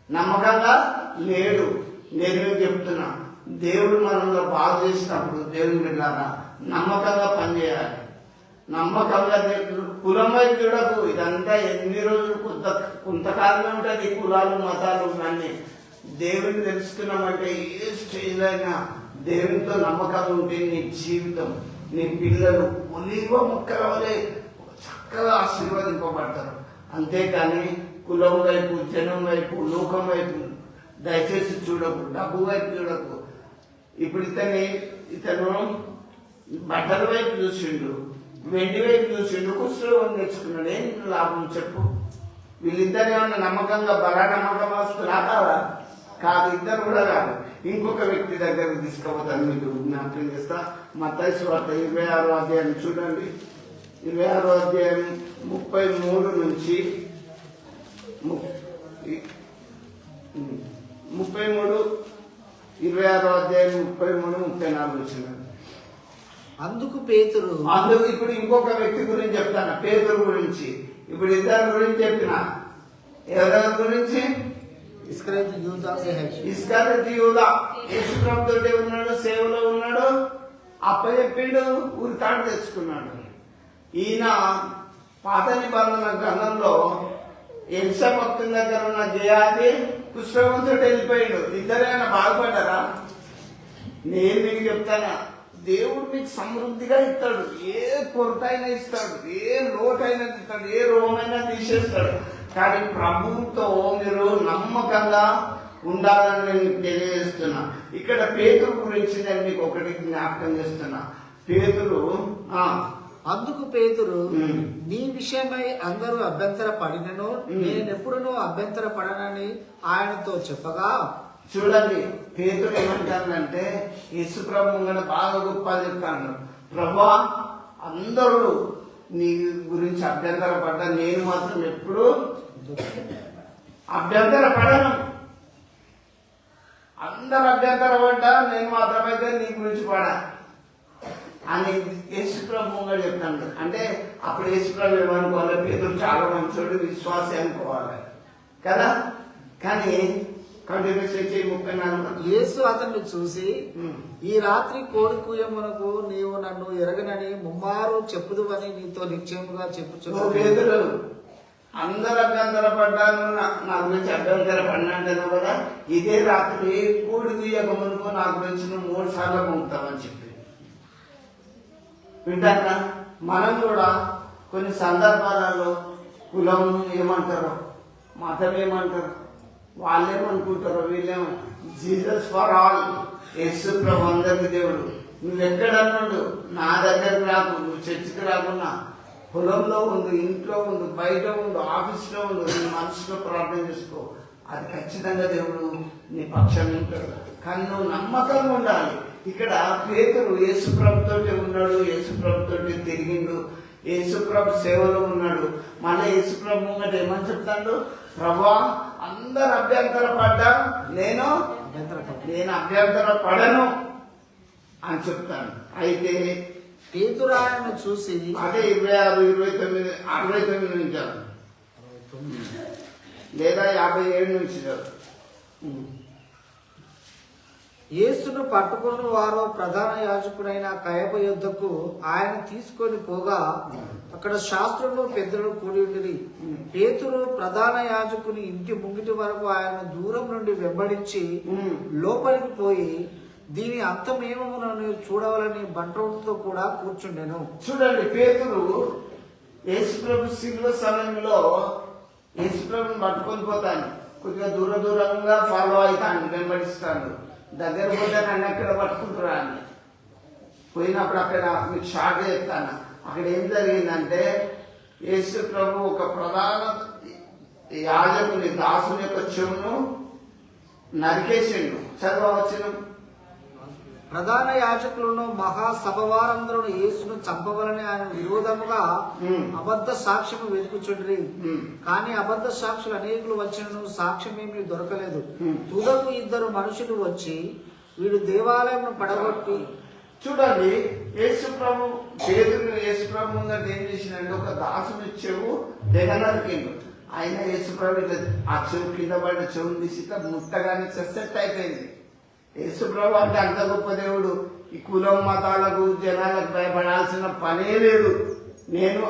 నమ్మకంగా లేడు. నేను చెప్తున్నా, దేవుడు మనలో బాగు చేసినప్పుడు దేవుని బిడ్డలారా నమ్మకంగా పనిచేయాలి. నమ్మకంగా కులం వైపు చూడకు. ఇదంతా ఎన్ని రోజులు కొంతకాలమే ఉంటుంది. కులాలు మతాలు అన్నీ దేవుని తెలుసుకున్నామంటే ఏ స్టేజ్లో అయినా దేవునితో నమ్మకం ఉంటే నీ జీవితం, నీ పిల్లలు ఒలివ మొక్కల వలె చక్కగా ఆశీర్వదింపబడతారు. అంతేకాని కులం వైపు, జనం వైపు, లోకం వైపు దయచేసి చూడకు. డబ్బు వైపు చూడకు. ఇప్పుడు ఇతను బట్టల వైపు చూసిండు, వెండి వైపు చూసిండు, కుష్ఠరోగం తెచ్చుకున్నాడు. ఏం లాభం చెప్పు? వీళ్ళిద్దరు ఏమన్నా నమ్మకంగా బలా నమ్మకం వస్తున్నా కాదు. ఇద్దరు కూడా కాదు. ఇంకొక వ్యక్తి దగ్గరకు తీసుకుపోతాను. మీకు జ్ఞాపకం చేస్తా. మత్తయి సువార్త 26వ అధ్యాయం చూడండి. 26వ అధ్యాయం 33 నుంచి 33, 26వ అధ్యాయం 33, 34 వచ్చినాడు. అందుకు పేతురు ఇప్పుడు ఇంకొక వ్యక్తి గురించి చెప్తాను, పేతురు గురించి. ఇప్పుడు ఇద్దరు గురించి చెప్పిన. ఎవరెవరి గురించి? ఇస్కరియోతు యూదా యేసు ప్రభుతోటే ఉన్నాడు, సేవలో ఉన్నాడు, అప్పచెప్పిండు, ఉరితాడు తెచ్చుకున్నాడు. ఈయన పాత నిబంధన గ్రంథంలో ఎలిసా భక్తుని దగ్గర ఉన్న జయాది కుష్ఠరోగంతో వెళ్ళిపోయాడు. ఇద్దరైనా బాగుపడ్డారా? నేను మీకు చెప్తానా, దేవుడు మీకు సమృద్ధిగా ఇస్తాడు. ఏ కొరత అయినా ఇస్తాడు, ఏ లోటైనా ఇస్తాడు, ఏ రోగమైనా తీసేస్తాడు. కానీ ప్రభువుతో మీరు నమ్మకంగా ఉండాలని నేను తెలియజేస్తున్నా. ఇక్కడ పేతురు గురించి నేను మీకు ఒకటి జ్ఞాపకం చేస్తున్నా. పేతురు అందుకు పేతురు నీ విషయమై అందరూ అభ్యంతర పడినను నేనెప్పుడునూ అభ్యంతర పడనని ఆయనతో చెప్పగా, చూడండి పేతురు ఏమంటానంటే యేసు ప్రభు ముంగడ బాగా గొప్ప చెప్తాను. ప్రభా అందరూ నీ గురించి అభ్యంతర పడ్డా, నేను మాత్రం ఎప్పుడు అభ్యంతర పడను. అందరు అభ్యంతర పడ్డా నేను మాత్రమైతే నీ గురించి పడా అని యేసు ప్రభు ముంగడ చెప్తాను. అంటే అప్పుడు యేసు ప్రభు ఏమనుకోవాలి? పేతురు చాలా మంచోడు, విశ్వాసి అనుకోవాలి కదా. కానీ యేసు అతన్ని చూసి, ఈ రాత్రి కోడి కూయమునకు నీవు నన్ను ఎరగనని ముమ్మారు చెప్పుదువని నీతో నిశ్చయముగా చెప్పుచున్నాను. పేతురు అందరు అభ్యంతర పడ్డాను, నా గురించి అభ్యంతర పడినంటాను కదా. ఇదే రాత్రి కోడి కూయక మునుపు నా గురించి నువ్వు 3 సార్లు పొందుతావని చెప్పి వింటారా? మనం కూడా కొన్ని సందర్భాలలో కులం ఏమంటారో, మతం ఏమంటారు, వాళ్ళేమనుకుంటారో, వీళ్ళేమో జీసస్ ఫర్ ఆల్, యేసు ప్రభు అందరికి దేవుడు. నువ్వెక్కడన్నాడు? నా దగ్గరకు రాకు, నువ్వు చర్చికి రాకున్నా పొలంలో ఉండు, ఇంట్లో ఉండు, బయట ఉండు, ఆఫీస్లో ఉండు, నీ మనసులో ప్రార్థన చేసుకో. అది ఖచ్చితంగా దేవుడు నీ పక్షాన ఉంటాడు. కానీ నువ్వు నమ్మకంగా ఉండాలి. ఇక్కడ పేతురు యేసు ప్రభుతో ఉన్నాడు, యేసు ప్రభుతో తిరిగిండు, యేసు ప్రభు సేవలో ఉన్నాడు. మళ్ళీ యేసు ప్రభు ముంగట ఏమని చెప్తాడు? ప్రభా అందరు అభ్యంతర పడ్డా నేను అభ్యంతర పడను అని చెప్తాను. అయితే పేతురు ఆయనను చూసి, అదే 26, 29, 69 నుంచి లేదా 57 నుంచి యేసును పట్టుకుని వారు ప్రధాన యాజకుడైన కయప యొద్దకు ఆయన తీసుకొని పోగా అక్కడ శాస్త్రులు పెద్దలు కూడి ఉండిరి. పేతురు ప్రధాన యాజకుని ఇంటి ముంగిటి వరకు ఆయన దూరం నుండి వెంబడించి లోపలికి పోయి దీని అంతమేమో చూడవాలని బంట్రోతో కూడా కూర్చుండెను. చూడండి, పేతురు యేసుప్రభు శిలువ సమయంలో యేసుప్రభుని పట్టుకొని పోతాను, కొద్దిగా దూరంగా ఫాలో అవుతాను, వెంబడిస్తాను. దగ్గర పోతే నన్ను ఎక్కడ పట్టుకుంటారా అని పోయినప్పుడు అక్కడ మీకు షార్ట్ చెప్తాను. అక్కడ ఏం జరిగిందంటే యేసు ప్రభు ఒక ప్రధాన యాజకుని దాసుని యొక్క చెవును నరికేసిండు. చదవచ్చును. ప్రధాన యాజకులను మహాసభ వారందరూ యేసును చంపవలని ఆయన విరోధముగా అబద్ధ సాక్ష్యము వెతుకుచుండ్రి. కానీ అబద్ధ సాక్షులు అనేకులు వచ్చినను సాక్ష్యమేమీ దొరకలేదు. తుదకు 2 మనుషులు వచ్చి వీడు దేవాలయం పడగొట్టి. చూడండి, యేసు ప్రభు పేతురు యేసు ప్రభు ముందర ఏం చేసిందంటే ఒక దాసుని చెవు దిగనరికిండు. ఆయన యేసు ప్రభు ఆ చెవు కింద పడిన చెవుని తీసి ముట్టగానే సెట్ అయిపోయింది. యేసు ప్రభు అంటే అంత గొప్ప దేవుడు. ఈ కులం మతాలకు జనాలకు భయపడాల్సిన పనే లేదు. నేను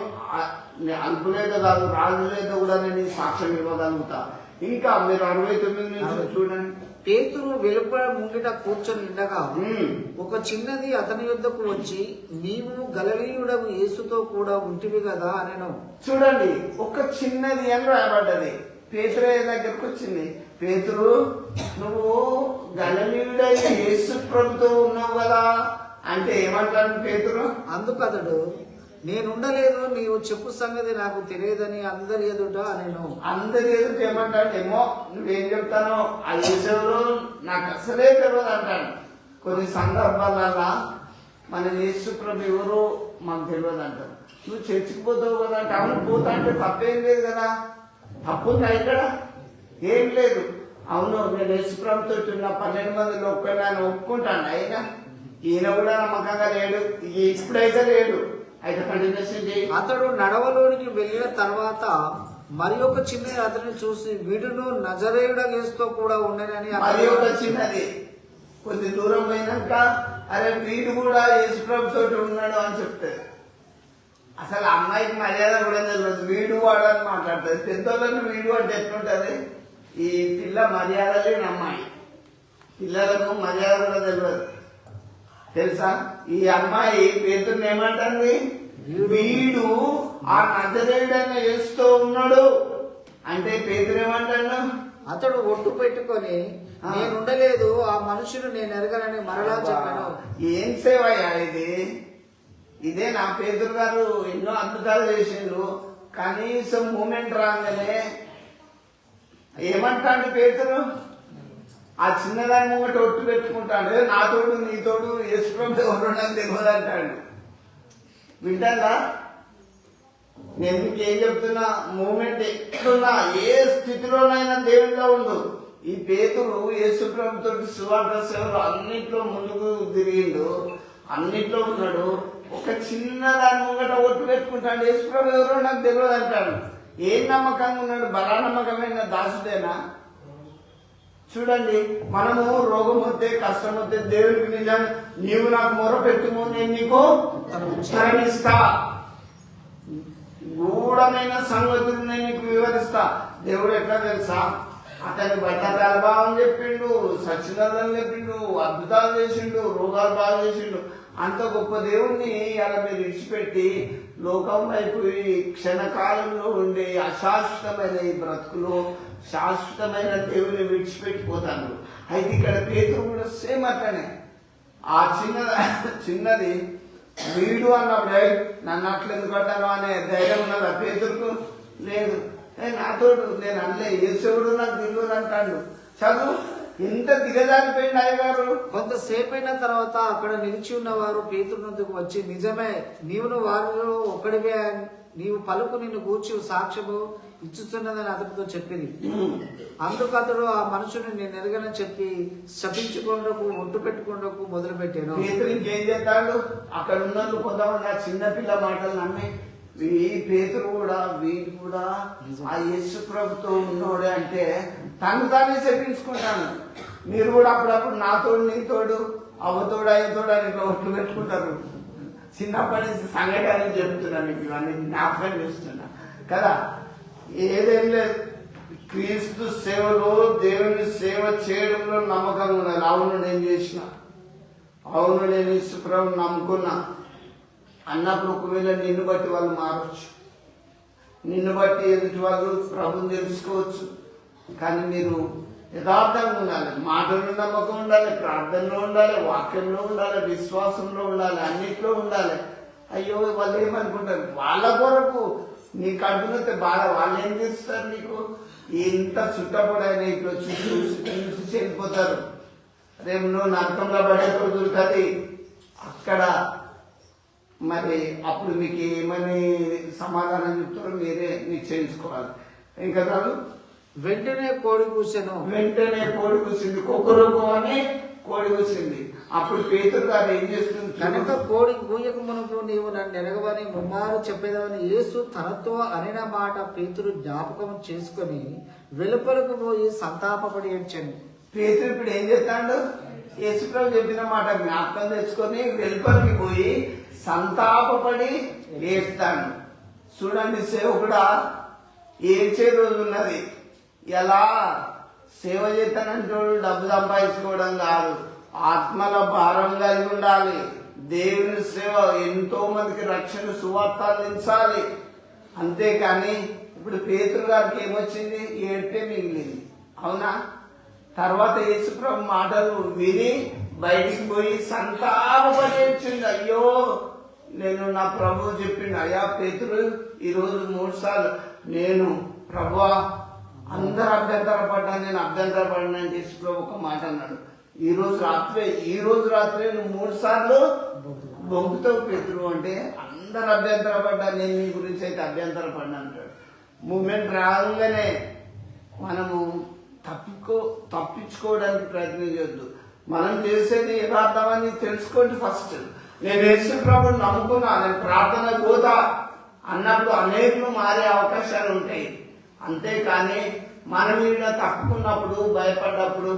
అల్పులేదో కాదు, రాజులేదో కూడా నేను ఈ సాక్ష్యం ఇవ్వగలుగుతా. ఇంకా మీరు 69 నుంచి చూడండి. పేతురు వెలుపల ముంగిట కూర్చొని ఉండగా ఒక చిన్నది అతని యొద్దకు వచ్చి, నీవు గలిలయుడవు యేసుతో కూడా ఉంటివి కదా అనెను. చూడండి, ఒక చిన్నది అని రాయబడ్డది. పేతురు దగ్గరకు వచ్చింది. పేతురు, నువ్వు గలిలయుడైన యేసు ప్రభుతో ఉన్నావు కదా అంటే ఏమంటాడు పేతురు? అందుకు అతడు, నేనుండలేదు, నీవు చెప్పు సంగతి నాకు తెలియదని అందరి ఎదుట నేను. అందరి ఎదుట ఏమంటాడు? ఏమో నువ్వేం చెప్తానో ఆ యేసులో నాకు అసలే తెలియదు అంటాడు. కొన్ని సందర్భాలలో మన యేసు ప్రభు ఎవరో మాకు తెలియదు అంటారు. నువ్వు చర్చికి పోతావు కదా అంటే, అవును పోతా అంటే తప్పేం లేదు కదా. తప్పుందా ఇక్కడ? ఏం లేదు. అవును, నేను యేసు ప్రభుతో ఉన్న 12 మందిలో ఒక్కడాన్ని ఒప్పుకుంటాను. అయినా ఈయన కూడా నమ్మకంగా లేడు, ఇప్పుడైతే లేడు. అయితే కంటిన్యూషన్ చేయి. అతడు నడవలోనికి వెళ్ళిన తర్వాత మరి ఒక చిన్నది అతన్ని చూసి, వీడును నజరేయుడ యేసుతో కూడా ఉండనని. మరి ఒక చిన్నది కొద్ది దూరం పోయినాక, అరే వీడు కూడా యేసు ప్రభుతో ఉన్నాడు అని చెప్తారు. అసలు అమ్మాయికి మర్యాద కూడా తెలియదు, వీడు వాడు అని మాట్లాడుతుంది. పెద్దోళ్ళని వీడు అంటే ఎట్లుంటది? ఈ పిల్ల మర్యాద లేని అమ్మాయి, పిల్లలకు మర్యాద కూడా తెలియదు తెలుసా. ఈ అమ్మాయి పేతురుని ఏమంటుంది? వీడు ఆ నజరేయుడైన యేసుతో ఉన్నాడు అంటే పేతురు ఏమంటాడు? అతడు ఒట్టు పెట్టుకొని, నేనుండలేదు, ఆ మనుషులు నేను ఎరగనని మరలా చెప్పాను. ఏం సేవయ్యా ఇది? ఇదే నా పేతురు గారు ఎన్నో అద్భుతాలు చేసిండ్రు. కనీసం మూమెంట్ రాగానే ఏమంటాడు పేతురు? ఆ చిన్నదాని ముంగట ఒట్టు పెట్టుకుంటాడు, నా తోడు నీ తోడు యేసు ప్రభు ఎవరు నాకు తెలియదు అంటాడు. వింటారా? నేను మీకు ఏం చెప్తున్నా, మూమెంట్ ఎక్కడున్నా ఏ స్థితిలోనైనా దేవుడిలో ఉండు. ఈ పేతురు యేసు ప్రభుతో సువార్త సేవలు అన్నిట్లో ముందుకు తిరిగిండు, అన్నిట్లో ఉన్నాడు. ఒక చిన్న దాని ముంగట ఒట్టు పెట్టుకుంటాడు, యేసు ప్రభు ఎవరో నాకు తెలియదు అంటాడు. ఏం నమ్మకంగా ఉన్నాడు? బలా నమ్మకమైన దాసుడేనా? చూడండి, మనము రోగం వస్తే కష్టం వస్తే దేవుడికి నిజం, నీవు నాకు మొర పెట్టుము, నేను నీకు ఉత్తరమిస్తా, గూఢమైన సంగతులు నేను నీకు వివరిస్తా. దేవుడు ఎట్లా తెలుసా? అతని బట్టల భావం చెప్పిండు, సచ్చినదని చెప్పిండు, అద్భుతాలు చేసిండు, రోగాలు బాగా చేసిండు. అంత గొప్ప దేవుణ్ణి అలా మీరు విడిచిపెట్టి లోకం వైపు ఈ క్షణకాలంలో ఉండే అశాశ్వతమైన ఈ బ్రతుకులో శాశ్వతమైన దేవుని విడిచిపెట్టిపోతాను. అయితే ఇక్కడ పేతురు కూడా సేమ్ అట్లనే. ఆ చిన్నది వీడు అన్నప్పుడు నన్ను అట్లా ఎందుకు అంటాను అనే ధైర్యం ఉన్నది ఆ పేతురుకు? లేదు. నాతోడు నేను అనలే, యేసుడు నాకు తెలియదు అంటాడు. చదువు ఎంత దిగజారిపోయింది అయ్యగారు. కొంతసేపు అయిన తర్వాత అక్కడ నిలిచి ఉన్నవారు పేతురు వద్దకు వచ్చి, నిజమే, నీవును వారిలో ఒకడివే, నీవు పలుకు నిన్ను గూర్చి సాక్ష్యము ఇచ్చుతున్నదని అతనితో చెప్పింది. అందుకు అతడు ఆ మనుషుని నేను ఎరగనని చెప్పి శపించుకుంటూ ఒట్టు పెట్టుకుంటూ మొదలు పెట్టాను. ఇంకేం చేస్తాడు? అక్కడ ఉన్న కొంతమంది ఆ చిన్నపిల్ల మాటలు నమ్మి పేతురు కూడా వీడు కూడా ఆ యేసు ప్రభుతో ఉన్నోడే అంటే తను తానే చెప్పించుకుంటాను. మీరు కూడా అప్పుడప్పుడు నా తోడు నీ తోడు అవ్వతోడు అయ్యతోడు అని ఇట్లా ఒట్లు పెట్టుకుంటారు. చిన్నప్పటి నుంచి సంఘటన చెప్తున్నా, మీకు ఇవన్నీ జ్ఞాపకం చేస్తున్నా కదా. ఏదేం లేదు, క్రీస్తు సేవలో దేవుని సేవ చేయడంలో నమ్మకంగా ఉన్నది. అవును, నేను చేసిన అవును నేను యేసుప్రభుని నమ్ముకున్నా అన్నప్పుడు ఒకవేళ నిన్ను బట్టి వాళ్ళు మారచ్చు, నిన్ను బట్టి ఎదుటి వాళ్ళు ప్రభుని తెలుసుకోవచ్చు. కానీ మీరు యథార్థంగా ఉండాలి, మాటల్లో నమ్మకం ఉండాలి, ప్రార్థనలో ఉండాలి, వాక్యంలో ఉండాలి, విశ్వాసంలో ఉండాలి, అన్నిట్లో ఉండాలి. అయ్యో వాళ్ళు ఏమనుకుంటారు, వాళ్ళ కొరకు నీ కడుపునైతే బాధ వాళ్ళు ఏం చేస్తారు, నీకు ఇంత చుట్టపడైన ఇట్లా చూసి వెళ్ళిపోతారు. రేపు నువ్వు నరకంలో పడే రోజు ఉంటుంది అక్కడ. మరి అప్పుడు మీకు ఏమని సమాధానం చెప్తారో మీరే నిశ్చయించుకోవాలి. ఇంకా కాదు వెంటనే కోడి కూసెను. వెంటనే కోడి కూసింది, కుక్కరుకో అని కోడి కూసింది. అప్పుడు పేతురు గారు ఏం చేస్తుంది, కనుక కోడి కూయక మునుపు నీవు నన్ను ఎరగవని ముమ్మారు చెప్పేదామని యేసు తనతో అనిన మాట పేతురు జ్ఞాపకం చేసుకుని వెలుపలకు పోయి సంతాపపడి ఏడ్చాను. పేతురు ఇప్పుడు ఏం చేస్తాడు, యేసుప్రభు చెప్పిన మాట జ్ఞాపకం తెచ్చుకొని వెలుపలికి పోయి సంతాపపడి ఏడ్తాడు. చూడండి, సేవకుడా ఏడ్చే రోజు ఉన్నది. ఎలా సేవ చేస్తానంటే డబ్బు సంపాదించుకోవడం కాదు, ఆత్మల భారం కలిగి ఉండాలి. దేవుని సేవ ఎంతో మందికి రక్షణ సువార్త అందించాలి. అంతేకాని ఇప్పుడు పేతురు గారికి ఏమొచ్చింది, ఏడ్పే మిగిలింది. అవునా? తర్వాత యేసుప్రభు మాటలు విని బయటికి పోయి సంతాపపడి ఏడ్చింది. అయ్యో నేను నా ప్రభు చెప్పిండు, అయ్యా పేతురు ఈరోజు 3 సార్లు నేను ప్రభువా అందరు అభ్యంతరపడ్డా, నేను అభ్యంతరపడినా అంటే యేసుప్రభు ఒక మాట అన్నాడు, ఈ రోజు రాత్రే నువ్వు 3 సార్లు బొంగుతావు పేతురు అంటే అందరు అభ్యంతరపడ్డా, నేను నీ గురించి అయితే అభ్యంతరపడ్డా అంటాడు. మూమెంట్ రాగానే మనము తప్పించుకోవడానికి ప్రయత్నం చేయొద్దు. మనం చేసేది యథార్థమని తెలుసుకోండి. ఫస్ట్ నేను యేసు ప్రభుని నమ్ముకున్నా, నేను ప్రార్థన పోతా అన్నప్పుడు అనేకులు మారే అవకాశాలు ఉంటాయి. అంతేకాని మనం మీద తప్పుకున్నప్పుడు, భయపడ్డప్పుడు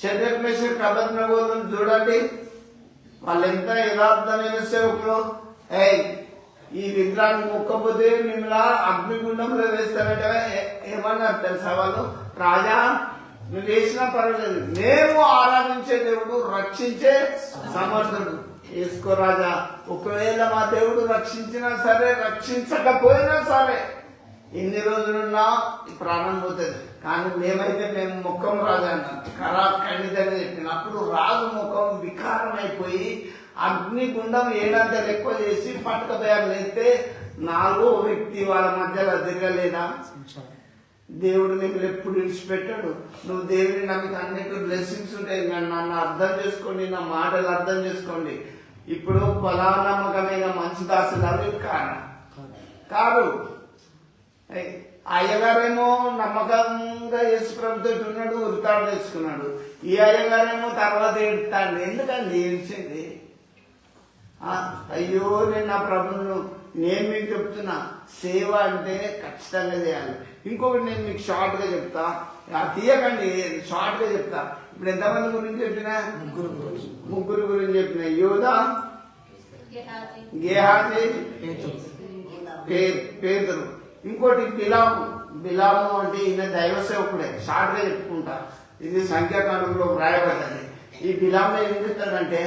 శరీర అబద్ధనగోళ్ళను చూడండి, వాళ్ళు ఎంత యథార్థమైన సేవకులు. ఈ విగ్రహాన్ని మొక్కపోతే మిమ్మల్ని అగ్నిగుండంలో వేస్తారంటే ఏమన్నారు తెలుసా వాళ్ళు, రాజా నువ్వు వేసినా పర్వాలేదు, మేము ఆరాధించే దేవుడు రక్షించే సమర్థుడు, వేసుకో రాజా. ఒకవేళ మా దేవుడు రక్షించినా సరే రక్షించకపోయినా సరే ఎన్ని రోజులున్నా ప్రాణం పోతుంది. కానీ మేము ముఖం రాజా అన్నాం, ఖరాబ్ ఖండితంగా చెప్పిన. అప్పుడు రాజు ముఖం వికారమైపోయి అగ్నిగుండం ఏడంతలు ఎక్కువ చేసి పట్టుకపోయారు. అయితే 4వ వ్యక్తి వాళ్ళ మధ్యలో తిరగలేదా? దేవుడు నీకు ఎప్పుడు విడిచిపెట్టాడు. నువ్వు దేవుడిని నమ్మిక అన్నిటి బ్లెస్సింగ్స్ ఉంటాయి. నన్ను అర్థం చేసుకోండి, నా మాటలు అర్థం చేసుకోండి. ఇప్పుడు బలానమ్మకమైన మంచి దాసులు కాదు. అయ్యగారేమో నమ్మకంగా యేసుప్రభుతో ఉన్నాడు, ఉరితాడు తెచ్చుకున్నాడు. ఈ అయ్యగారేమో తర్వాత ఏడుతాడు. ఎందుకండి ఏడ్చేది? అయ్యో నేను నా ప్రభువును, నేను మీకు చెప్తున్నా, సేవ అంటే ఖచ్చితంగా చేయాలి. ఇంకొకటి నేను మీకు షార్ట్ గా చెప్తా, తీయకండి, షార్ట్ గా చెప్తా. ఇప్పుడు ఎంతమంది గురించి చెప్పినా? ముగ్గురు గురించి చెప్పిన. యోధా, గేహాజీ, పేతురు. ఇంకోటి బిలాము అంటే ఈయన దైవ సేవకుడే. షార్ట్ గా చెప్పుకుంటా, ఇది సంఖ్యాకాండంలో వ్రాయబడ్డది. ఈ బిలాము ఏం చెప్తాడంటే,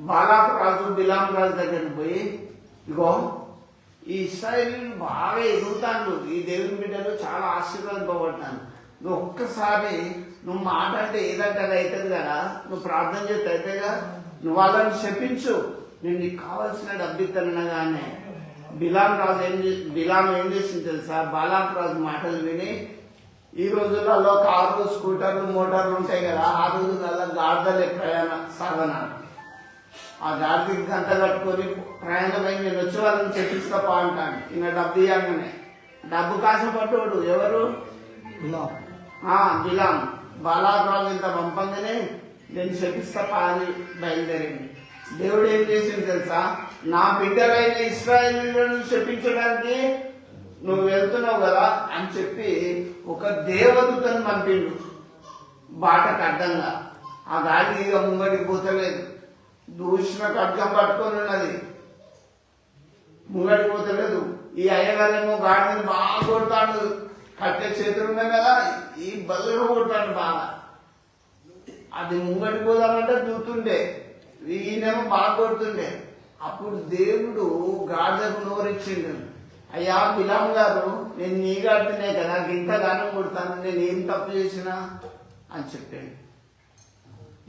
బాలాకు రాజు బిలాం రాజు దగ్గరికి పోయి, ఇగో ఈ ఇశ్రాయేలీయులు బాగా ఎదుగుతాను, ఈ దేవుని బిడ్డలు చాలా ఆశీర్వాదింపబడతాను, నువ్వు ఒక్కసారి నువ్వు మాట అంటే ఏదంటే అది అవుతుంది కదా, నువ్వు ప్రార్థన చేస్తే అయితేగా, నువ్వు వాళ్ళని చెప్పించు, నేను నీకు కావాల్సిన డబ్బు ఇస్తానగానే బిలాం ఏం చేసింది తెలుసా? బాలాకు రాజు మాటలు విని, ఈ రోజులలో కార్లు, స్కూటర్లు, మోటార్లు ఉంటాయి కదా, ఆ రోజులలో గాడిదలే ప్రయాణ సాధన. ఆ గాడికి గంట కట్టుకొని ప్రయాణమై నేను వచ్చి వాళ్ళని చెప్పించుకోపా అంటాను. ఈయన డబ్బు ఇవ్వగానే డబ్బు కాసపడ్డాడు. ఎవరు? బిలాం. బాలాకు ఇంత పంపంగానే నేను చెప్పిస్తాపా అని బయలుదేరింది. దేవుడు ఏం చేసింది తెలుసా? నా బిడ్డలైన ఇశ్రాయేలీయులను చెప్పించడానికి నువ్వు వెళ్తున్నావు కదా అని చెప్పి ఒక దేవదూతను పంపిండు బాటకు అడ్డంగా. ఆ గాడి ఇక ముంగడికి పోతలేదు, దూషణ ఖడ్గం పట్టుకొని ఉన్నది, ముంగడికి పోతలేదు. ఈ అయ్యగారేమో గాడిని బాగా కొడతాడు, కట్టే చేతులు ఉన్నాయి కదా, ఈ బదులు కొడతాడు బాగా. అది ముంగడికి పోదామంటే దూతుండే, ఈయనేమో బాగా కొడుతుండే. అప్పుడు దేవుడు గాడిదకు నోరిచ్చిండు, అయ్యా బిలాం గారు, నేను నీ గాడిదనే కదా, నాకు ఇంత గానం కొడతాను, నేను ఏం తప్పు చేసినా అని చెప్పాడు.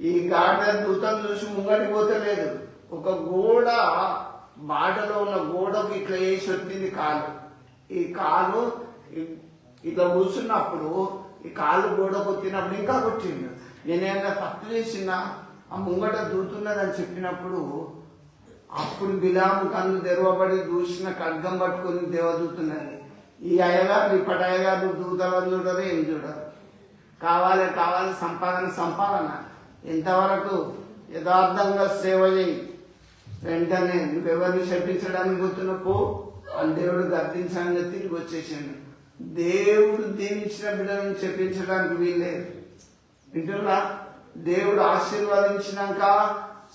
ఈ గాడిద దూతం చూసి ముంగడికి పోతలేదు. ఒక గోడ, బాటలో ఉన్న గోడకు ఇట్లా వేసి వచ్చింది కాలు. ఈ కాలు ఇట్లా కూర్చున్నప్పుడు ఈ కాలు గోడ కొట్టినప్పుడు ఇంకా కొట్టిండు. నేనేమైనా తప్పు చేసినా ఆ ముంగట దూతున్నదని చెప్పినప్పుడు అప్పుడు బిలాము కన్ను తెరవబడి దూసిన ఖడ్గం పట్టుకుని దేవదూతున్నది. ఈ అయ్యగారు ఇప్పటి అయ్యగారు దూతలను చూడరు, ఏం చూడరు. కావాలి కావాలి, సంపాదన సంపాదన. ఎంతవరకు యథార్థంగా సేవ చేయి, వెంటనే నువ్వెవరిని శపించడానికి గుర్తున్నపో అని దేవుడు గర్తించడానికి తిరిగి వచ్చేసాడు. దేవుడు దీవించిన బిడ్డలను చెప్పించడానికి వీల్లేదు. వింటున్నా? దేవుడు ఆశీర్వదించినాక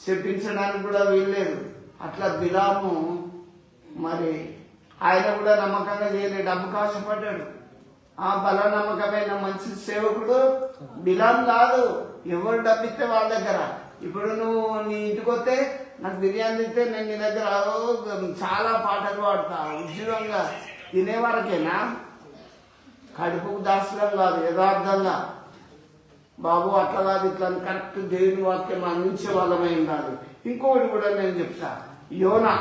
చెప్పించడానికి కూడా వీల్లేదు. అట్లా బిలాము మరి ఆయన కూడా నమ్మకంగా చేయలేదు, డబ్బు కాశపడ్డాడు. ఆ బల నమ్మకమైన మంచి సేవకుడు బిలాం కాదు. ఎవరు డబ్బిస్తే వాళ్ళ దగ్గర. ఇప్పుడు నువ్వు నీ ఇంటికి వస్తే నాకు బిర్యానీ ఇస్తే నేను నీ దగ్గర చాలా పాటలు పాడతా, ఉద్యోగంగా తినే వరకేనా? కడుపుకు దాసడం కాదు, యథార్థంగా బాబు అట్లా కాదు ఇట్లా కరెక్ట్ దేవుని వాక్యం అందించే వాళ్ళమై ఉండాలి. ఇంకొకటి కూడా నేను చెప్తా, యోనా,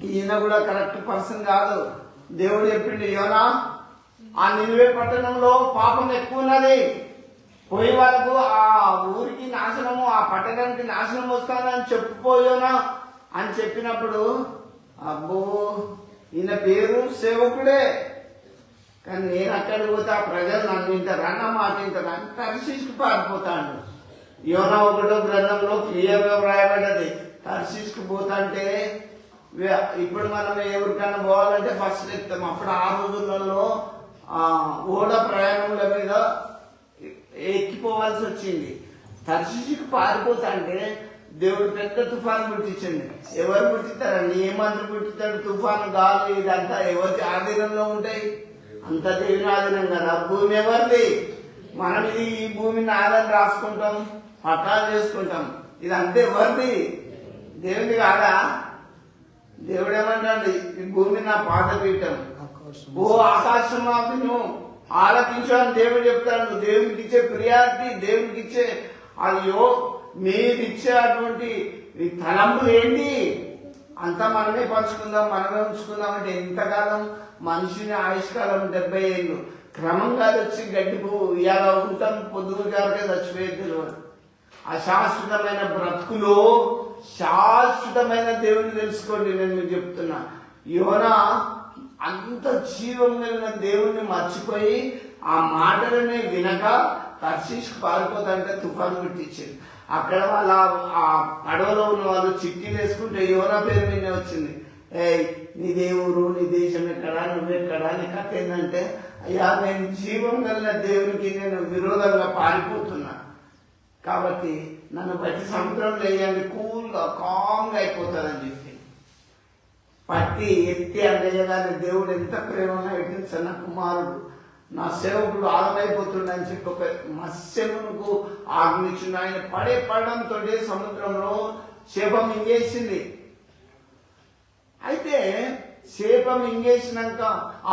ఈయన కూడా కరెక్ట్ పర్సన్ కాదు. దేవుడు చెప్పిండు, యోనా ఆ నినివే పట్టణంలో పాపం ఎక్కువ ఉన్నది, పోయి వాళ్ళకు ఆ ఊరికి నాశనము, ఆ పట్టణానికి నాశనం వస్తానని చెప్పుకోయోనా అని చెప్పినప్పుడు, అబ్బో ఈయన పేరు సేవకుడే, కానీ నేను అక్కడికి పోతే ఆ ప్రజలు నన్ను వింటారు, అన్న మాట వింటారు అని తర్షీష్కి పారిపోతాడు. యోనా 1వ గ్రంథంలో క్లియర్గా వ్రాయబడ్డది. తర్షీష్కి పోతాంటే ఇప్పుడు మనం ఎవరికైనా పోవాలంటే బస్సులు ఎక్కుతాం. అప్పుడు ఆ రోజులలో ఓడ ప్రయాణముల మీద ఎక్కిపోవాల్సి వచ్చింది. తర్షీష్కి పారిపోతాంటే దేవుడు పెద్ద తుఫాను పుట్టించండి. ఎవరు పుట్టిస్తారండి? ఏ మంత్రి పుట్టిస్తాడు? తుఫాను, గాలి, ఇదంతా ఎవరి ఆధీనంలో ఉంటాయి? అంత దేవుని ఆధీనం కదా. భూమి ఎవరిది? మనం ఇది ఈ భూమిని ఆధారం రాసుకుంటాం, పట్టాలు చేసుకుంటాం. ఇది అంతే ఎవరిది? దేవుని కాదా? దేవుడు ఏమంటాడు, ఈ భూమి నా పాదపీఠం, ఓ ఆకాశం ఆపిను ఆలకించు అని దేవుడు చెప్తాడు. దేవునికి ఇచ్చే ప్రియారిటీ, దేవునికి ఇచ్చే అయ్యో మీరు ఇచ్చే అటువంటి తలంపులు ఏంటి? అంతా మనమే పంచుకుందాం, మనమే ఉంచుకుందాం అంటే ఎంతకాలం? మనిషిని ఆయుష్కాలం 70 ఏళ్ళు. క్రమంగా వచ్చి గడ్డిపు ఇవాళ ఉంటాం, పొద్దుగారికే చచ్చిపోయేది తెలియదు. అశాశ్వతమైన బ్రతుకులో శాశ్వతమైన దేవుని తెలుసుకోండి. నేను మీకు చెప్తున్నా, యోనా అంత జీవం కలిగిన దేవుణ్ణి మర్చిపోయి ఆ మాటలనే వినక తర్షీష్కి పారిపోతాంటే తుఫాను పుట్టించింది. అక్కడ వాళ్ళ ఆ పడవలో ఉన్న వాళ్ళు చిట్టీలు వేసుకుంటే యోనా పేరు మీదే వచ్చింది. నీ దేవుడు, నీ దేశం ఎక్కడా, నువ్వెక్కడా, నీ కథ ఏంటంటే, అయ్యా నేను జీవం కలిగిన దేవునికి నేను విరోధంగా పారిపోతున్నా, కాబట్టి నన్ను బట్టి సముద్రంలో వేయండి, కూల్గా కామ్గా అయిపోతుందని చెప్పి పట్టి ఎత్తి అందేయగానే దేవుడు ఎంత ప్రేమగా ఎట్టించ నా కుమారుడు, నా సేవకుడు ఆగమైపోతుండని చెప్పి ఒక మత్స్యమునకు ఆజ్ఞించింది. ఆయన పడడంతో సముద్రంలో చేప మింగేసింది. అయితే చేప మింగేసినాక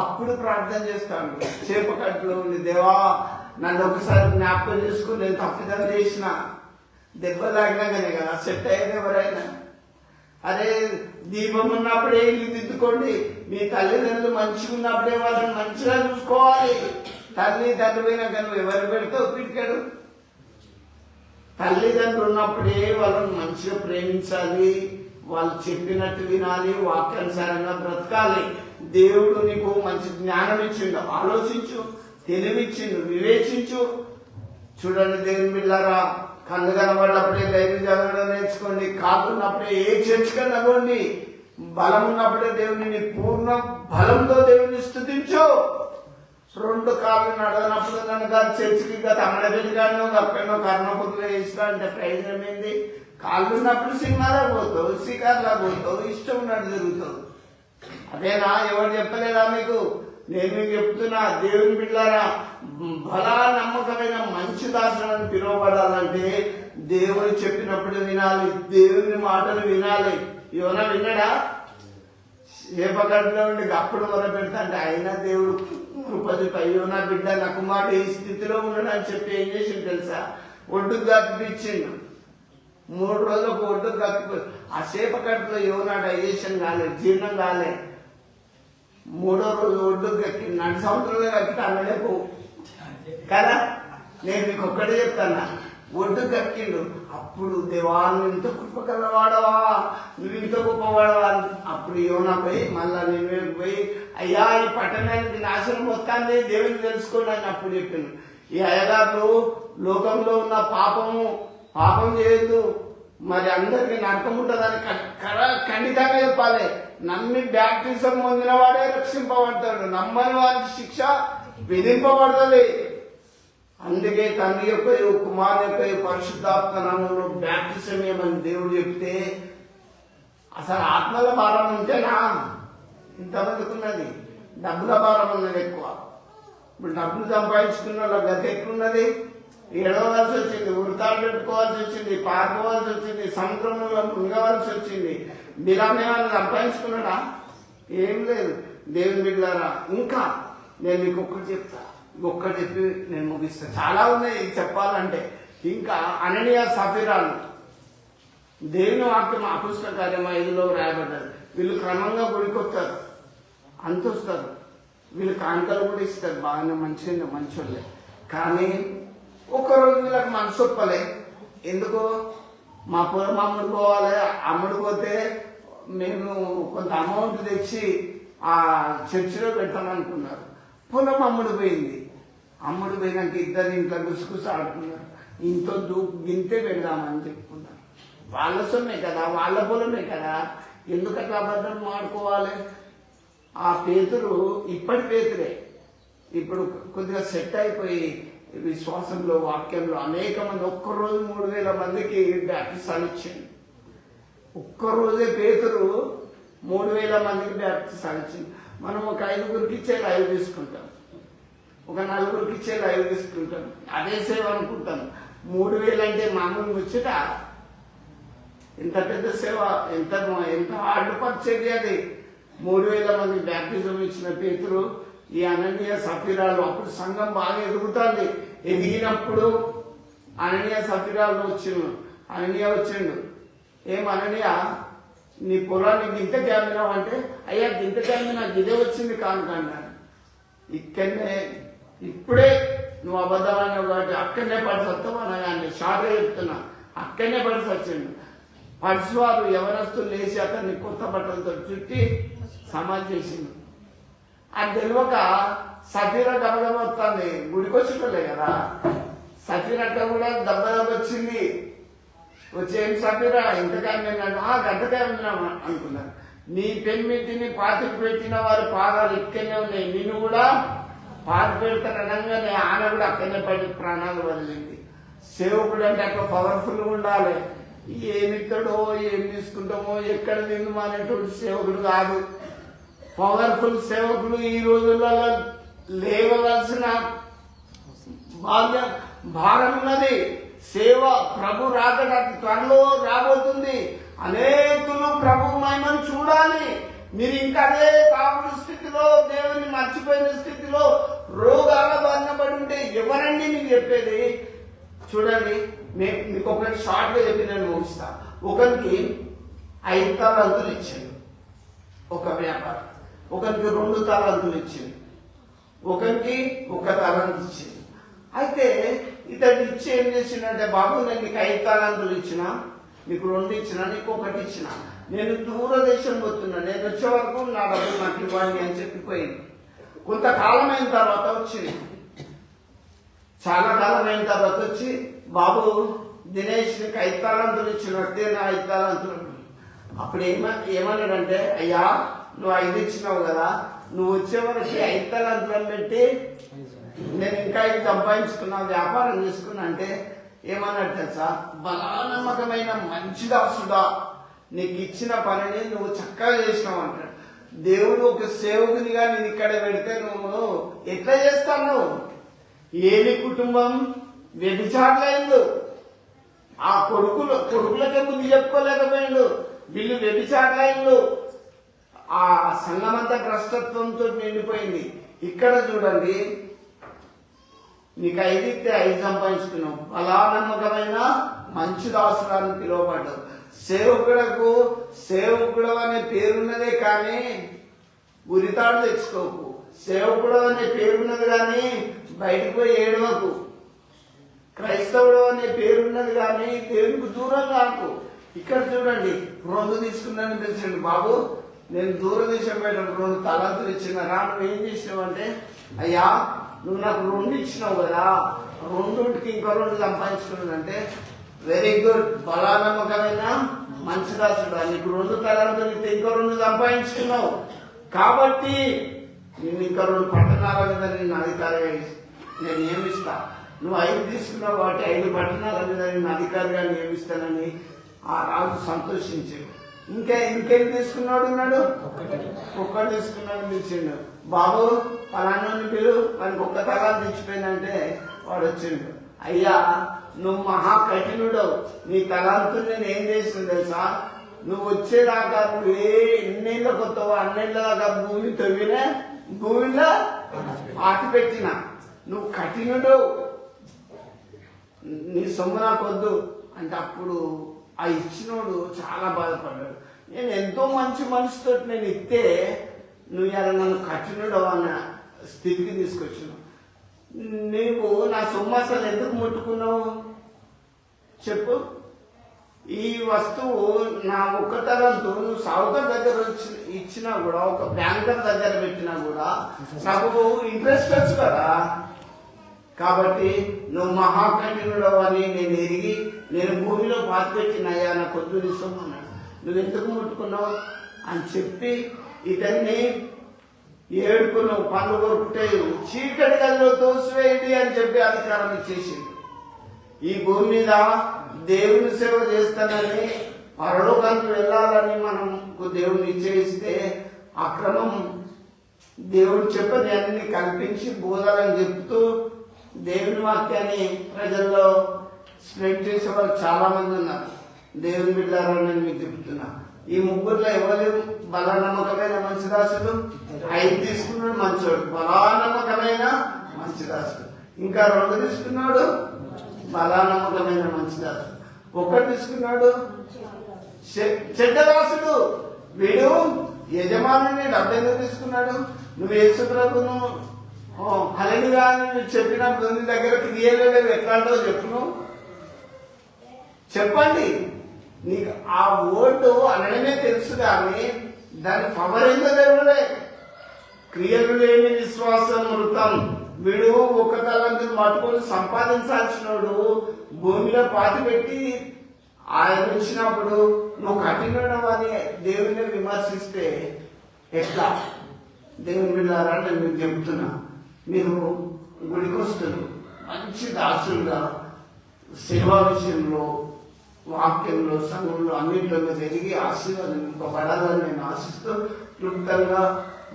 అప్పుడు ప్రార్థన చేస్తాడు. చేప కట్టులో ఉంది, దేవా నన్ను ఒకసారి జ్ఞాపకం చేసుకుని, నేను తప్పిదం చేసిన, దెబ్బ తాగినాకనే కదా సెట్ అయ్యేది ఎవరైనా. అరే దీపం ఉన్నప్పుడే ఇల్లు దిద్దుకోండి, మీ తల్లిదండ్రులు మంచిగా ఉన్నప్పుడే వాళ్ళని మంచిగా చూసుకోవాలి. తల్లిదండ్రులు పోయినాక నువ్వు ఎవరు పెడతావు పిడికాడు? తల్లిదండ్రులు ఉన్నప్పుడే వాళ్ళని మంచిగా ప్రేమించాలి, వాళ్ళు చెప్పినట్టు వినాలి, వాక్యానుసారంగా బ్రతకాలి. దేవుడు నీకు మంచి జ్ఞానం ఇచ్చిండు, ఆలోచించు, తెలివిచ్చిండు, వివేచించు. చూడండి దేవుని బిడ్డలారా, కళ్ళు కనబడినప్పుడే బైబిల్ చదవడం నేర్చుకోండి, కాళ్ళు ఉన్నప్పుడే ఏ చర్చ్ కన్నా పోండి, బలం ఉన్నప్పుడే దేవుని పూర్ణ బలంతో దేవుని స్తుతించు. 2 కాళ్ళు నడవనప్పుడు కనుక చర్చికి తమిళపెల్లి కానీ అక్కడో కర్ణపుత్రులు వేస్తా అంటే ప్రయోజనం ఏంది? కాళ్ళు ఉన్నప్పుడు సినిమాలో పోతావు, షికార్లా పోతావు, ఇష్టం ఉన్నట్టు తిరుగుతావు. అదేనా? ఎవరు చెప్పలేదా మీకు? నేను మీకు చెప్తున్నా, దేవుని బిడ్డలారా, బలా నమ్మకమైన మంచి దాసులను పిలువబడాలంటే దేవుడు చెప్పినప్పుడు వినాలి, దేవుని మాటలు వినాలి. యోనా విన్నాడా? చేపకడుపులో ఉండి అప్పుడు మొదలు పెడతా అంటే అయినా దేవుడు కృప చూపి, అయ్యో నా బిడ్డ నా కుమారుడు ఈ స్థితిలో ఉన్నాడని చెప్పి ఏం చేసిండు తెలుసా? ఒడ్డుకు కప్పిపించిండు. 3 రోజులకు ఒడ్డుకు కప్పిపోయి ఆ చేపకడుపులో యోనా డైజెషన్ కాలే, జీర్ణం కాలే. 3వ రోజు ఒడ్డుకు కక్కి 4 సంవత్సరాలు కక్కితే అన్నడే పోవు కదా. నేను మీకు ఒక్కడే చెప్తాను, ఒడ్డు కక్కిండు. అప్పుడు దేవా నువ్వు ఇంత కృపగలవాడవా, నువ్వు ఇంత గొప్పవాడవా. అప్పుడు యోనా పోయి మళ్ళా నేను పోయి అయ్యా ఈ పట్టణానికి నాశనం వస్తానే దేవుని తెలుసుకోండి అని అప్పుడు చెప్పిండు. ఈ అయ్యగారు లోకంలో ఉన్న పాపం చేయొద్దు, మరి అందరికి నరకం ఉంటుందని ఖండితంగా చెప్పాలి. నమ్మి బ్యాప్టిజం పొందిన వాడే రక్షింపబడతాడు, నమ్మని వారికి శిక్ష విధింపబడుతుంది. అందుకే తండ్రి యొక్క కుమారు యొక్క పరిశుద్ధాత్మ నామములో బ్యాప్టిజం ఏమని దేవుడు చెప్తే అసలు ఆత్మల భారం ఉంటేనా ఇంతమందికి ఉన్నది? డబ్బుల భారం ఉన్నది ఎక్కువ. ఇప్పుడు డబ్బులు సంపాదించుకున్న వాళ్ళ గతి ఎక్కున్నది. ఏడవలసి వచ్చింది, ఉడతాడు పెట్టుకోవాల్సి వచ్చింది, పారుకోవాల్సి వచ్చింది, సముద్రంలో మునగవలసి వచ్చింది. బిలామేమని సంపాదించుకున్నాడా? ఏం లేదు. దేవుని బిడ్డలారా, ఇంకా నేను మీకు ఒక్కటి చెప్తా, ఒక్కటి చెప్పి నేను ముగిస్తా. చాలా ఉన్నాయి చెప్పాలంటే. ఇంకా అననీయ సఫీరాలు దేవుని వాక్యం అపుస్తక కార్యం 5లో రాయబడ్డారు. వీళ్ళు క్రమంగా గుడికొస్తారు, అంతొస్తారు, వీళ్ళు కాంతలు కూడా ఇస్తారు, బాగానే మంచోళ్ళే. కానీ ఒక్కరోజు వీళ్ళకి మనసు ఒప్పలే. ఎందుకు? మా పొలం అమ్ముడుకోవాలి, అమ్ముడుపోతే మేము కొంత అమౌంట్ తెచ్చి ఆ చర్చిలో పెట్టాలనుకున్నారు. పొలం అమ్ముడుపోయింది. అమ్ముడుపోయినాక ఇద్దరు ఇంట్లో గుసుగుసు ఆడుకున్నారు. ఇంట్లో గింతే పెడదామని చెప్పుకున్నారు. వాళ్ళ సొమ్మే కదా, వాళ్ళ పొలమే కదా, ఎందుకట్లా అబద్ధం మాడుకోవాలి? ఆ పేతురు ఇప్పటి పేతురే. ఇప్పుడు కొద్దిగా సెట్ అయిపోయి విశ్వాసంలో వాక్యంలో అనేక మంది, ఒక్కరోజు 3000 మందికి బ్యాప్టిసాలు ఇచ్చింది. ఒక్కరోజే పేతురు 3000 మందికి బ్యాప్టిసాలు ఇచ్చింది. మనం ఒక 5గురికి ఇచ్చే లైవ్ తీసుకుంటాం, ఒక 4గురికి ఇచ్చే లైవ్ తీసుకుంటాం, అదే సేవ అనుకుంటాం. 3000 అంటే మామూలు ముచ్చట? ఎంత పెద్ద సేవ, ఎంత హార్డ్ పరిచర్య అది. 3000 మంది బ్యాప్టిజం ఇచ్చిన పేతురు, ఈ అననీయ సఫీరాలు. అప్పుడు సంఘం బాగా ఎదుగుతుంది. ఎదిగినప్పుడు అననీయ సఫీరాలు అననీయ వచ్చిండు. ఏం అననీయ, నీ పొలాన్ని గింత క్యామినావు అంటే, అయ్యా గింత క్యామి నాకు ఇదే వచ్చింది కానుకన్నాడు. ఇక్కడనే ఇప్పుడే నువ్వు అబద్ధమైన కాబట్టి అక్కడనే పడిసి వస్తావు అనగానే షార్ట్గా చెప్తున్నా, అక్కడనే పడిసి వచ్చిండు. పడిసివారు ఎవరస్తులు లేచి అతన్ని కొత్త బట్టలతో చుట్టి సమాధి చేసిండు. అది తెలియక సఫీరా దెబ్బదెబ్బ వస్తుంది. గుడికి వచ్చిపోలే కదా, సఫీరక్క కూడా దెబ్బదెబ్బ వచ్చింది. వచ్చి ఏం సఫీరా ఇంతకాలం గంటకాయన్నాము అనుకున్నారు. నీ పెన్మిటిని పాతికి పెట్టిన వారి పాదాలు ఇక్కడనే ఉన్నాయి, నిన్ను కూడా పాతి పెడతారనగానే ఆమె కూడా అక్కడనే పడి ప్రాణాలు వదిలింది. సేవకుడు అంటే అక్కడ పవర్ఫుల్గా ఉండాలి. ఏమిస్తాడో ఏం తీసుకుంటామో ఎక్కడ తిందుమో అనేటువంటి సేవకుడు కాదు. పవర్ఫుల్ సేవకులు ఈ రోజులలో లేవవలసిన భారం ఉన్నది. సేవ ప్రభు రాకడానికి త్వరలో రాబోతుంది. అనేకులు ప్రభు మహిమను చూడాలి. మీరు ఇంకా అదే కాపుడు స్థితిలో, దేవుని మర్చిపోయిన స్థితిలో, రోగాల బారిన పడి ఉంటే ఎవరండి మీకు చెప్పేది? చూడండి, మీకు ఒకటి షార్ట్గా చెప్పి నేను ముగిస్తా. ఒకరికి 5 తలాంతులు ఇచ్చాడు ఒక వ్యాపారం, ఒకరికి 2 తలాంతులు ఇచ్చింది, ఒకరికి 1 తలాంతు ఇచ్చింది. అయితే ఇతడు ఇచ్చి ఏం చేసిందంటే, బాబు నేను నీకు 5 తలాంతులు ఇచ్చినా, నీకు 2 ఇచ్చినా, నీకు 1 ఇచ్చినా, నేను దూరదేశం పోతున్నా, నేను వచ్చే వరకు నా డబ్బులు నాకు ఇవ్వండి అని చెప్పిపోయింది. కొంతకాలం అయిన తర్వాత వచ్చింది, చాలా కాలం అయిన తర్వాత వచ్చి, బాబు దినేష్ నీకు 5 తలాంతులు ఇచ్చినట్టే నా 5 తలాంతులు. అప్పుడు ఏమన్నాడంటే, అయ్యా నువ్వు 5 ఇచ్చినావు కదా, నువ్వు వచ్చే వరకు 5 తలాంతులను పెట్టి నేను ఇంకా 5 సంపాదించుకున్నా, వ్యాపారం చేసుకున్నా అంటే ఏమన్నట్టు తెలుసా? బలానమ్మకమైన మంచి దాసుడా, నీకు ఇచ్చిన పనిని నువ్వు చక్కగా చేసినావు అంటాడు. దేవుడు ఒక సేవకునిగా నేను ఇక్కడ పెడితే నువ్వు ఎట్లా చేస్తావు? ఏలి కుటుంబం వ్యభిచారులైంది. ఆ కొడుకులకే బుద్ధి చెప్పుకోలేకపోయిండు. వీళ్ళు వ్యభిచారులు. ఆ సంఘమంతా భ్రష్టత్వంతో నిండిపోయింది. ఇక్కడ చూడండి, నీకు 5 ఇస్తే 5 సంపాదించుకున్నావు. అలా నమ్మకమైన మంచి దాసురాన్ని పిలువబడ్డావు. సేవకుడు అనే పేరున్నదే కానీ ఉరితాడు తెచ్చుకోకు. సేవకుడు అనే పేరున్నది కానీ బయటకు పోయి ఏడవకు. క్రైస్తవుడు అనే పేరున్నది కానీ దేవునికి దూరం కాకు. ఇక్కడ చూడండి, 2 తీసుకున్నాను తెలిసిండు. బాబు, నేను దూరదేశం పోయేటప్పుడు 2 తలాంతులు ఇచ్చినారా, నువ్వు ఏం చేసినావు అంటే, అయ్యా నువ్వు నాకు 2 ఇచ్చినావు కదా, 2కి ఇంకో 2 సంపాదించుకున్నానంటే, వెరీ గుడ్, బలానమ్మకమైన మంచి దాసుడు. నీకు 2 తలాంతులు ఇస్తే ఇంకో 2 సంపాదించుకున్నావు కాబట్టి నేను ఇంకా 2 పట్టణాల మీద నేను అధికారిగా నేను నియమిస్తా. నువ్వు 5 తీసుకున్నావు కాబట్టి 5 పట్టణాల మీద నేను అధికారిగా నియమిస్తానని ఆ రాజు సంతోషించాడు. ఇంకేం తీసుకున్నాడు? ఉన్నాడు 1 తీసుకున్నాడు. పిలిచిండు, బాబు పలానాన్ని పిలు, మనకి 1 తలాంతు తెచ్చిపోయిందంటే వాడు వచ్చిండు. అయ్యా నువ్వు మహా కఠినుడవు, నీ తలాంతు నేను ఏం చేసింది తెలుసా, నువ్వు వచ్చేదాకా నువ్వు ఎన్నేళ్ళకి వస్తావో అన్నేళ్ళ దాకా భూమి తవ్వినా భూమిలో పాతి పెట్టిన, నువ్వు కఠినుడు, నీ సొమ్ము నాకు వద్దు అంటే అప్పుడు ఆ ఇచ్చినోడు చాలా బాధపడ్డాడు. నేను ఎంతో మంచి మనసుతో నేను ఇస్తే నువ్వు ఇలా నన్ను కఠినుడు అన్న స్థితికి తీసుకొచ్చినావు. నీవు నా సొమ్ము అసలు ఎందుకు ముట్టుకున్నావు చెప్పు. ఈ వస్తువు నా 1 తలంతు నువ్వు సావుకర్ దగ్గర ఇచ్చినా కూడా, ఒక బ్యాంకర్ దగ్గర పెట్టినా కూడా నాకు ఇంట్రెస్ట్ వచ్చు కదా. కాబట్టి నువ్వు మహాకఠినుడు అని నేను ఎరిగి నేను భూమిలో పాతిపెట్టినయ్యా నా కొద్దు తీసుకోమన్నాడు. నువ్వు ఎందుకు ముట్టుకున్నావు అని చెప్పి ఇతన్ని ఏడుకున్నావు, పనులు కొరుకుతాయి, చీకటి గదిలో తోసివేయండి అని చెప్పి అధికారం ఇచ్చేసింది. ఈ భూమి మీద దేవుని సేవ చేస్తానని, పరలోకానికి వెళ్ళాలని మనం దేవుని నిశ్చయిస్తే అక్రమం దేవుడు చెప్పని అన్ని కల్పించి బోధాలని చెప్తూ దేవుని వాక్యాన్ని ప్రజల్లో స్ప్రెడ్ చేసే వాళ్ళు చాలా మంది ఉన్నారు. దేవుని బిడ్డలారా నేను మీకు చెప్తున్నా, ఈ 3లో ఎవరు బలానమ్మకమైన మంచి దాసుడు? 5 తీసుకున్నాడు మంచోడు, బలానమ్మకమైన మంచి దాసుడు. ఇంకా 2 తీసుకున్నాడు బలానమ్మకమైన మంచి దాసుడు. 1 తీసుకున్నాడు చెడ్డదాసుడు. వీడు యజమాని డబ్బు ఎందుకు తీసుకున్నాడు? నువ్వు యేసు ప్రభును హల్లెలూయా అని చెప్పినప్పుడు నీ దగ్గర క్రియలేదు ఎట్లాంటో చెప్పును చెప్పండి. నీకు ఆ ఓటు అనడమే తెలుసు కానీ దాని పవర్ ఏందో తెలియలే. క్రియలు లేని విశ్వాసం మృతం. వీడు 1 తలంతును పట్టుకొని సంపాదించాల్సినోడు భూమిలో పాతిపెట్టి ఆయన వచ్చినప్పుడు నువ్వు కఠినడం అని దేవుని విమర్శిస్తే ఎట్లా? దేవుని బిడ్డలారా నేను మీకు చెప్తున్నా, మీరు గుడికొస్తులు మంచి దాసులుగా సేవా విషయంలో, వాక్యంలో, సంఘంలో అన్నింటిలో ఎదిగి ఆశీర్వదింపబడాలని నేను ఆశిస్తూ క్లుప్తంగా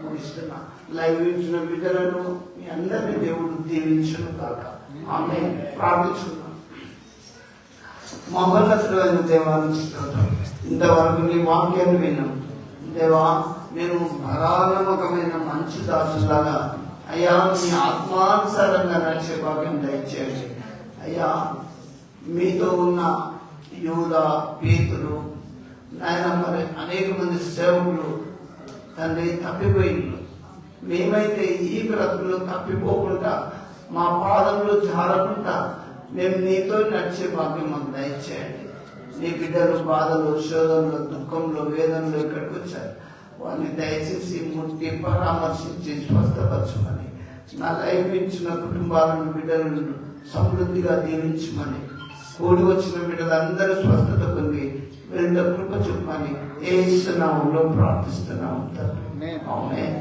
ముగిస్తున్నా. లైవ్ ఇచ్చిన బిడ్డలను మీ అందరినీ దేవుడు దీవించును కాక. ఆమె ప్రార్థించున్నాను. మహోన్నతుడైన దేవానికి స్తోత్రం. ఇంతవరకు నీ వాక్యాన్ని విన్నాం దేవా. నేను బలానమ్మకమైన మంచి దాసులాగా అయ్యా మీ ఆత్మానుసారంగా నడిచే భాగ్యం దయచేయండి అయ్యా. మీతో ఉన్న యూదా, పేతురు, నాయన మరి అనేక మంది సేవకులు తండ్రి తప్పిపోయిండ్రు. మేమైతే ఈ బ్రతుకులు తప్పిపోకుండా మా పాదంలో జారకుండా మేము నీతో నడిచే భాగ్యం మాకు దయచేయండి. నీ బిడ్డలు బాధలు, శోధనలు, దుఃఖంలో, వేదనలో ఇక్కడికి వచ్చారు. వారిని దయచేసి ముట్టి పరామర్శించి స్వస్థపరచమని, నా లైఫ్ ఇచ్చిన కుటుంబాలను, బిడ్డలను సమృద్ధిగా దీవించమని, కూడి వచ్చిన బిడ్డలందరూ స్వస్థత పొంది వెళ్ళ కృప చూపమని యేసు నామములో ప్రార్థిస్తున్నాము తండ్రి. ఆమేన్.